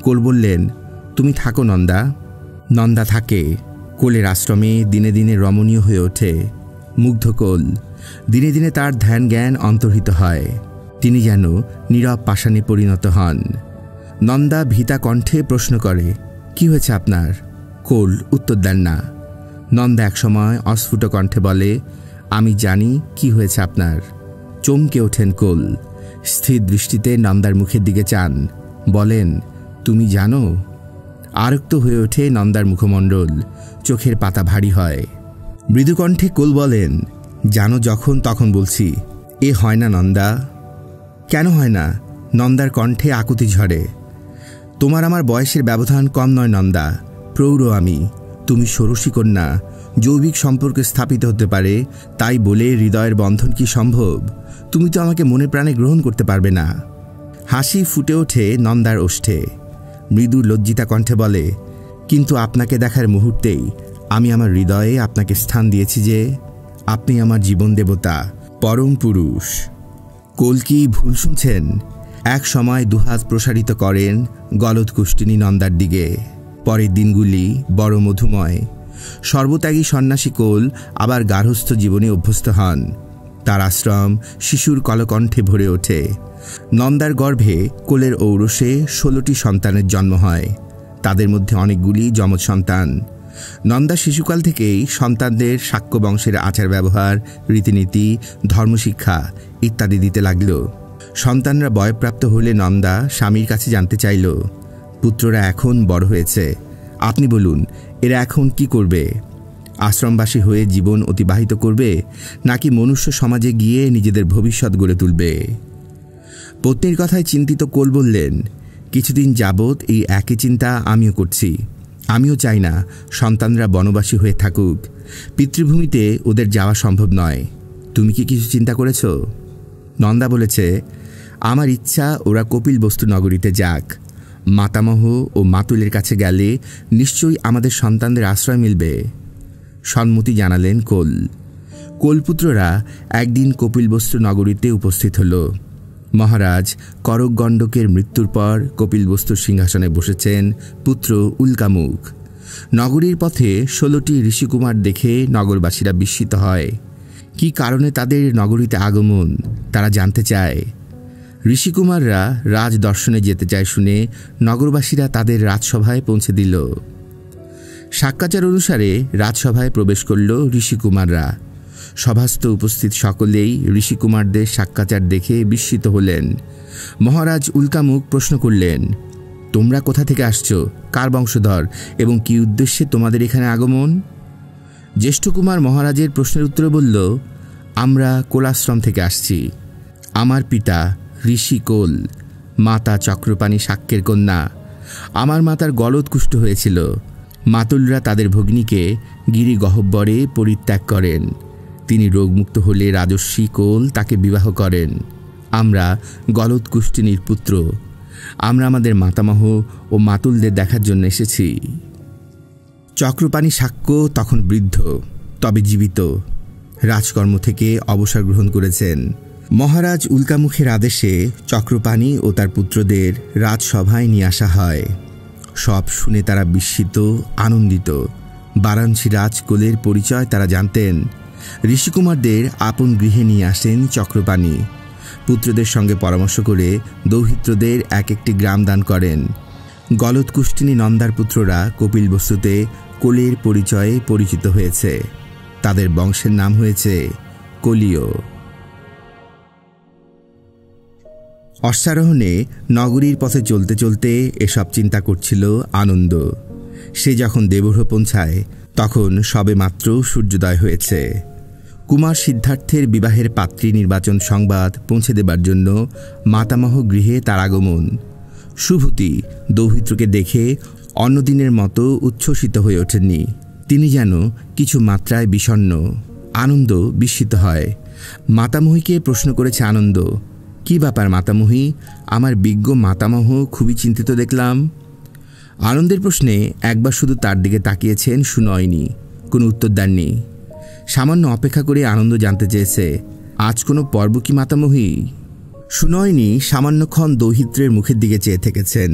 কোল বললেন, তুমি থাকো নন্দা। নন্দা থাকে। কোলের আশ্রমে দিনে দিনে রমণীয় হয়ে ওঠে। মুগ্ধ কোল, দিনে দিনে তার ধ্যান জ্ঞান অন্তর্হিত হয়। তিনি যেন নীরব পাষাণে পরিণত হন। নন্দা ভীতা কণ্ঠে প্রশ্ন করে, কি হয়েছে আপনার? কোল উত্তর দেন না। নন্দা একসময় অস্ফুট কণ্ঠে বলে, আমি জানি কি হয়েছে আপনার। চমকে ওঠেন কোল, স্থির দৃষ্টিতে নন্দার মুখের দিকে চান, বলেন, তুমি জানো? আরক্ত হয়ে ওঠে নন্দার মুখমণ্ডল, চোখের পাতা ভারী হয়। মৃদুকণ্ঠে কোল বলেন, জানো যখন তখন বলছি। এ হয় না নন্দা। কেন হয় না? নন্দার কণ্ঠে আকুতি ঝরে। তোমার আমার বয়সের ব্যবধান কম নয় নন্দা। প্রৌঢ় আমি, তুমি ষোড়শী কন্যা। যৌবিক সম্পর্কে স্থাপিত হতে পারে, তাই বলে হৃদয়ের বন্ধন কি সম্ভব? তুমি তো আমাকে মনে প্রাণে গ্রহণ করতে পারবে না। হাসি ফুটে ওঠে নন্দার ওষ্ঠে। মৃদু লজ্জিতা কণ্ঠে বলে, কিন্তু আপনাকে দেখার মুহূর্তেই আমি আমার হৃদয়ে আপনাকে স্থান দিয়েছি যে আপনি আমার জীবন দেবতা, পরম পুরুষ। কোল কি ভুল শুনছেন? এক সময় দুহাত প্রসারিত করেন গলৎকুষ্ঠিনী নন্দার দিকে। পরের দিনগুলি বড় মধুময়। সর্বত্যাগী সন্ন্যাসী কোল আবার গার্হস্থ্য জীবনে অভ্যস্ত হন। তার আশ্রম শিশুর কলকণ্ঠে ভরে ওঠে। নন্দার গর্ভে কোলের ঔরসে 16টি সন্তানের জন্ম হয়। তাদের মধ্যে অনেকগুলি যমজ সন্তান। নন্দা শিশুকাল থেকেই সন্তানদের শাক্য বংশের আচার ব্যবহার, রীতিনীতি, ধর্মশিক্ষা ইত্যাদি দিতে লাগল। সন্তানরা বয়প্রাপ্ত হলে নন্দা স্বামীর কাছে জানতে চাইল, পুত্ররা এখন বড় হয়েছে, আপনি বলুন এরা এখন কি করবে? আশ্রমবাসী হয়ে জীবন অতিবাহিত করবে, নাকি মনুষ্য সমাজে গিয়ে নিজেদের ভবিষ্যৎ গড়ে তুলবে? পত্নীর কথায় চিন্তিত কোল বললেন, কিছুদিন যাবৎ এই একই চিন্তা আমিও করছি। আমিও চাই না সন্তানরা বনবাসী হয়ে থাকুক। পিতৃভূমিতে ওদের যাওয়া সম্ভব নয়। তুমি কি কিছু চিন্তা করেছ? নন্দা বলেছে, আমার ইচ্ছা ওরা কপিলবস্তু নগরীতে যাক। মাতামহ ও মাতুলের কাছে গেলে নিশ্চয়ই আমাদের সন্তানদের আশ্রয় মিলবে। সম্মতি জানালেন কোল। কোলপুত্ররা একদিন কপিলবস্তু নগরীতে উপস্থিত হল। মহারাজ করকগণ্ডকের মৃত্যুর পর কপিলবস্তুর সিংহাসনে বসেছেন পুত্র উল্কামুখ। নগরীর পথে 16টি ঋষিকুমার দেখে নগরবাসীরা বিস্মিত হয়। কি কারণে তাদের নগরীতে আগমন তারা জানতে চায়। ঋষিকুমাররা রাজ দর্শনে যেতে চায় শুনে নগরবাসীরা তাদের রাজসভায় পৌঁছে দিল। সাক্ষাচার অনুসারে রাজসভায় প্রবেশ করল ঋষিকুমাররা। সভাস্থ উপস্থিত সকলেই ঋষিকুমারদের সাক্ষাচার দেখে বিস্মিত হলেন। মহারাজ উল্কামুখ প্রশ্ন করলেন, তোমরা কোথা থেকে আসছো, কার বংশধর এবং কি উদ্দেশ্যে তোমাদের এখানে আগমন? জ্যেষ্ঠ কুমার মহারাজের প্রশ্নের উত্তরে বলল, আমরা কোলাশ্রম থেকে আসছি। আমার পিতা ঋষি কোল, মাতা চক্রপাণী শাক্যের কন্যা। আমার মাতার গলৎকুষ্ঠ হয়েছিল। মাতুলরা তাদের ভগ্নীকে গিরি গহ্বরে পরিত্যাগ করেন। তিনি রোগমুক্ত হলে রাজর্ষি কোল তাকে বিবাহ করেন। আমরা গলৎকুষ্ঠিনীর পুত্র। আমরা আমাদের মাতামহ ও মাতুলদের দেখার জন্য এসেছি। চক্রপাণী শাক্য তখন বৃদ্ধ, তবে জীবিত। রাজকর্ম থেকে অবসর গ্রহণ করেছেন। মহারাজ উল্কামুখের আদেশে চক্রপাণী ও তার পুত্রদের রাজসভায় নিয়ে আসা হয়। সব শুনে তারা বিস্মিত, আনন্দিত। বারাণসী রাজকুলের পরিচয় তারা জানতেন। ঋষিকুমারদের আপন গৃহে নিয়ে আসেন চক্রপাণী। পুত্রদের সঙ্গে পরামর্শ করে দৌহিত্রদের এক একটি গ্রাম দান করেন। গলৎকুষ্ঠিনী নন্দার পুত্ররা কপিলবস্তুতে কোলের পরিচয়ে পরিচিত হয়েছে। তাদের বংশের নাম হয়েছে কোলীয়। অশ্বারোহণে নগরীর পথে চলতে চলতে এসব চিন্তা করছিল আনন্দ। সে যখন দেবগ্রহ পৌঁছায় তখন সবে মাত্র সূর্যোদয় হয়েছে। কুমার সিদ্ধার্থের বিবাহের পাত্রী নির্বাচন সংবাদ পৌঁছে দেবার জন্য মাতামহ গৃহে তার আগমন। সুভূতি দৌহিত্রকে দেখে অন্যদিনের মতো উচ্ছ্বসিত হয়ে ওঠেননি। তিনি যেন কিছু মাত্রায় বিষণ্ণ। আনন্দ বিস্মিত হয়। মাতামহীকে প্রশ্ন করেছে আনন্দ, কি ব্যাপার মাতামহী? আমার বিজ্ঞ মাতামহ খুবই চিন্তিত দেখলাম। আনন্দের প্রশ্নে একবার শুধু তার দিকে তাকিয়েছেন সুনয়নী, কোনো উত্তর দেননি। সামান্য অপেক্ষা করে আনন্দ জানতে চেয়েছে, আজ কোনো পর্ব কি মাতামহী? সুনয়নী সামান্যক্ষণ দৌহিত্রের মুখের দিকে চেয়ে থেকেছেন।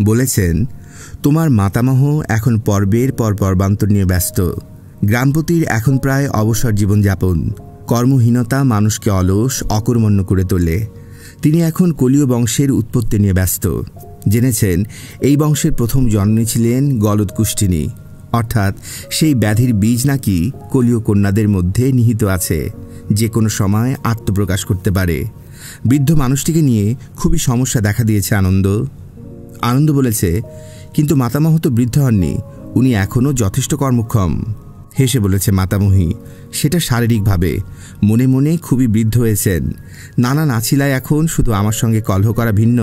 বলেছেন, তোমার মাতামহ এখন পর্বের পর পর্বান্তর নিয়ে ব্যস্ত। গ্রামপতির এখন প্রায় অবসর জীবনযাপন। কর্মহীনতা মানুষকে অলস অকর্মণ্য করে তোলে। তিনি এখন কলীয় বংশের উৎপত্তি নিয়ে ব্যস্ত। জেনেছেন এই বংশের প্রথম জন্মী ছিলেন গলদকুষ্ঠিনী, অর্থাৎ সেই ব্যাধির বীজ নাকি কলীয় কন্যাদের মধ্যে নিহিত আছে, যে কোনো সময় আত্মপ্রকাশ করতে পারে। বৃদ্ধ মানুষটিকে নিয়ে খুবই সমস্যা দেখা দিয়েছে আনন্দ বলেছে, কিন্তু মাতামহ তো বৃদ্ধ হননি, উনি এখনও যথেষ্ট কর্মক্ষম। হেসে বলেছে মাতামহী, সেটা শারীরিকভাবে, মনে মনে খুবই বৃদ্ধ হয়েছেন। নানা নাছিলায় এখন শুধু আমার সঙ্গে কলহ করা ভিন্ন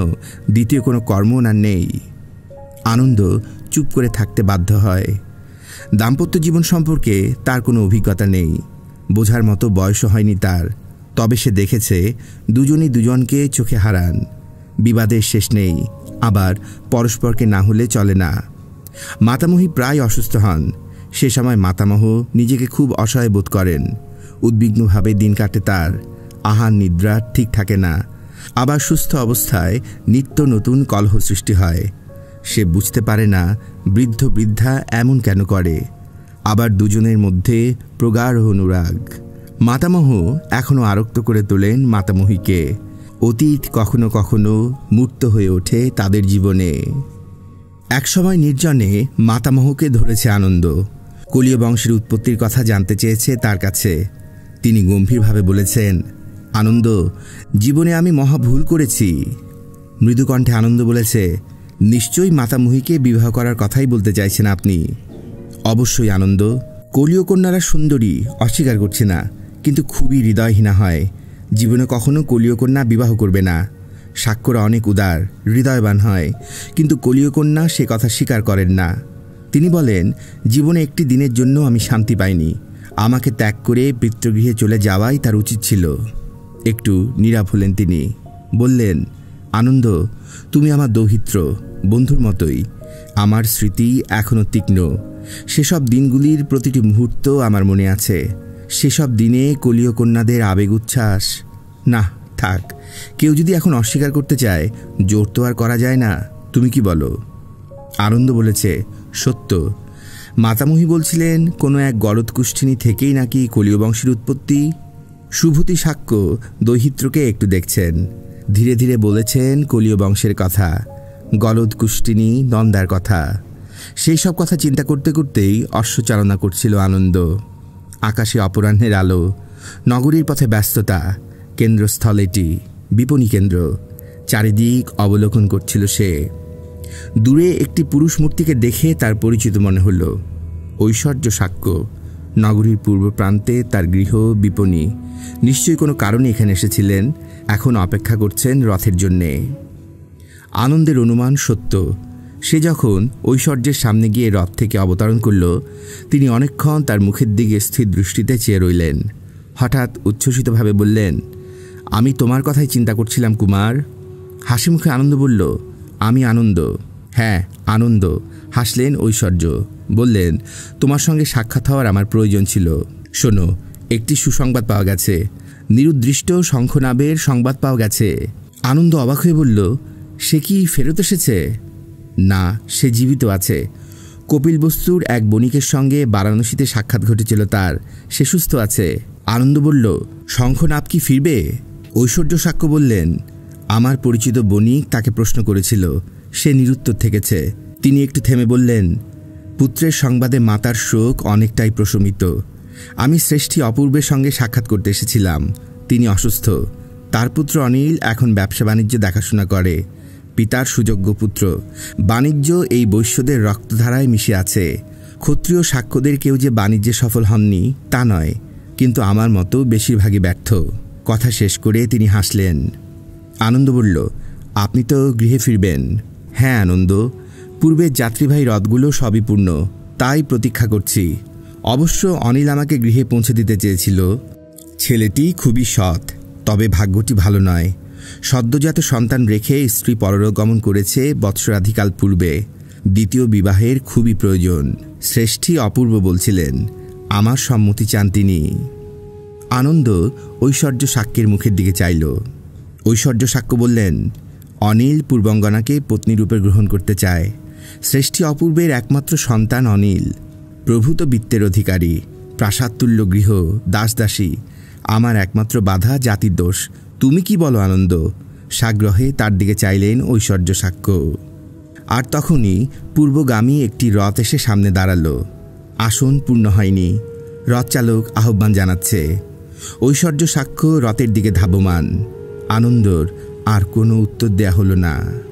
দ্বিতীয় কোনো কর্ম না নেই। আনন্দ চুপ করে থাকতে বাধ্য হয়। দাম্পত্য জীবন সম্পর্কে তার কোনো অভিজ্ঞতা নেই, বোঝার মতো বয়সও হয়নি তার। তবে সে দেখেছে দুজনই দুজনকে চোখে হারান। বিবাদের শেষ নেই, আবার পরস্পরকে না হলে চলে না। মাতামহী প্রায় অসুস্থ হন। সে সময় মাতামহ নিজেকে খুব অসহায় বোধ করেন। উদ্বিগ্নভাবে দিন কাটে তার। আহার নিদ্রা ঠিক থাকে না। আবার সুস্থ অবস্থায় নিত্য নতুন কলহ সৃষ্টি হয়। সে বুঝতে পারে না বৃদ্ধ বৃদ্ধা এমন কেন করে। আবার দুজনের মধ্যে প্রগাঢ় অনুরাগ। মাতামহ এখনও আরক্ত করে তোলেন মাতামহীকে। অতীত কখনো কখনো মূর্ত হয়ে ওঠে তাদের জীবনে। একসময় নির্জনে মাতামহকে ধরেছে আনন্দ। কলীয় বংশের উৎপত্তির কথা জানতে চেয়েছে তার কাছে। তিনি গম্ভীরভাবে বলেছেন, আনন্দ, জীবনে আমি মহা ভুল করেছি। মৃদুকণ্ঠে আনন্দ বলেছে, নিশ্চয়ই মাতামহীকে বিবাহ করার কথাই বলতে চাইছেন আপনি। অবশ্যই আনন্দ, কলীয় কন্যারা সুন্দরী, অস্বীকার করছে না, কিন্তু খুবই হৃদয়হীনা হয়। জীবনে কখনো কলীয় কন্যা বিবাহ করবে না। সাক্ষ্যরা অনেক উদার, হৃদয়বান হয়, কিন্তু কলীয় কন্যা সে কথা স্বীকার করেন না। তিনি বলেন, জীবনে একটি দিনের জন্য আমি শান্তি পাইনি। আমাকে ত্যাগ করে পিতৃগৃহে চলে যাওয়াই তার উচিত ছিল। একটু নীরব হলেন তিনি। বললেন, আনন্দ, তুমি আমার দৌহিত্র, বন্ধুর মতোই। আমার স্মৃতি এখনও তীক্ষ্ণ। সেসব দিনগুলির প্রতিটি মুহূর্ত আমার মনে আছে। সেসব দিনে কলীয় কন্যাদের আবেগ উচ্ছ্বাস। না, থাক, কেউ যদি এখন অস্বীকার করতে চায়, জোর তো আর করা যায় না। তুমি কি বলো? আনন্দ বলেছে, সত্য। মাতামহী বলছিলেন কোনো এক গলদকুষ্ঠিনী থেকেই নাকি কলীয় বংশের উৎপত্তি। সুভূতি সাক্ষ্য দৌহিত্রকে একটু দেখছেন। ধীরে ধীরে বলেছেন কলীয় বংশের কথা, গলদকুষ্ঠিনী নন্দার কথা। সেই সব কথা চিন্তা করতে করতেই অশ্বচালনা করছিল আনন্দ। আকাশে অপরাহ্নের আলো, নগরীর পথে ব্যস্ততা। কেন্দ্রস্থল এটি, বিপণী কেন্দ্র। চারিদিক অবলোকন করছিল সে। দূরে একটি পুরুষ মূর্তিকে দেখে তার পরিচিত মনে হল। ঐশ্বর্য সাক্ষ্য। নগরীর পূর্ব প্রান্তে তার গৃহ, বিপণী। নিশ্চয়ই কোনো কারণে এখানে এসেছিলেন। এখন অপেক্ষা করছেন রথের জন্যে। আনন্দের অনুমান সত্য। সে যখন ঐশ্বর্যের সামনে গিয়ে রথ থেকে অবতরণ করল, তিনি অনেকক্ষণ তার মুখের দিকে স্থির দৃষ্টিতে চেয়ে রইলেন। হঠাৎ উচ্ছ্বসিতভাবে বললেন, আমি তোমার কথাই চিন্তা করছিলাম কুমার। হাসি মুখে আনন্দ বলল, আমি আনন্দ। হ্যাঁ, আনন্দ। হাসলেন ঐশ্বর্য। বললেন, তোমার সঙ্গে সাক্ষাৎ হওয়ার আমার প্রয়োজন ছিল। শোনো, একটি সুসংবাদ পাওয়া গেছে। নিরুদ্দিষ্ট শঙ্খনাবের সংবাদ পাওয়া গেছে। আনন্দ অবাক হয়ে বলল, সে কি ফেরত এসেছে? না, সে জীবিত আছে। কপিল বস্তুর এক বণিকের সঙ্গে বারাণসীতে সাক্ষাৎ ঘটেছিল তার। সে সুস্থ আছে। আনন্দ বলল, শঙ্খনাব কি ফিরবে? ঐশ্বর্য সাক্ষ্য বললেন, আমার পরিচিত বণিক তাকে প্রশ্ন করেছিল। সে নিরুত্তর থেকেছে। তিনি একটু থেমে বললেন, পুত্রের সংবাদে মাতার শোক অনেকটাই প্রশমিত। আমি শ্রেষ্ঠী অপূর্বের সঙ্গে সাক্ষাৎ করতে এসেছিলাম। তিনি অসুস্থ। তার পুত্র অনিল এখন ব্যবসা বাণিজ্য দেখাশোনা করে। পিতার সুযোগ্য পুত্র। বাণিজ্য এই বৈশ্যদের রক্তধারায় মিশে আছে। ক্ষত্রিয় সাক্ষ্যদের কেউ যে বাণিজ্যে সফল হননি তা নয়, কিন্তু আমার মতো বেশিরভাগই ব্যর্থ। কথা শেষ করে তিনি হাসলেন। আনন্দ বলল, আপনি তো গৃহে ফিরবেন? হ্যাঁ আনন্দ, পূর্বের যাত্রীবাহী রথগুলো সবই পূর্ণ, তাই প্রতীক্ষা করছি। অবশ্য অনিল আমাকে গৃহে পৌঁছে দিতে চেয়েছিল। ছেলেটি খুবই সৎ, তবে ভাগ্যটি ভালো নয়। সদ্যজাত সন্তান রেখে স্ত্রী পরলোকগমন করেছে বৎসরাধিকাল পূর্বে। দ্বিতীয় বিবাহের খুবই প্রয়োজন। শ্রেষ্ঠী অপূর্ব বলছিলেন। আমার সম্মতি চান তিনি। আনন্দ ঐশ্বর্য সাক্ষ্যের মুখের দিকে চাইল। ঐশ্বর্য সাক্ষ্য বললেন, অনিল পূর্বাঙ্গনাকে পত্নীরূপে গ্রহণ করতে চায়। শ্রেষ্ঠী অপূর্বের একমাত্র সন্তান অনিল, প্রভূত বিত্তের অধিকারী, প্রাসাদতুল্য গৃহ, দাসদাসী, আমার একমাত্র বাধা জাতির দোষ। তুমি কি বলো আনন্দ? সাগ্রহে তার দিকে চাইলেন ঐশ্বর্য সাক্ষ্য। আর তখনই পূর্বগামী একটি রথ এসে সামনে দাঁড়ালো। আসন পূর্ণ হয়নি, রথ চালক আহ্বান জানাচ্ছে। ঐশ্বর্য সাক্ষ্য রথের দিকে ধাবমান। আনন্দর আর কোনো উত্তর দেয়া হলো না।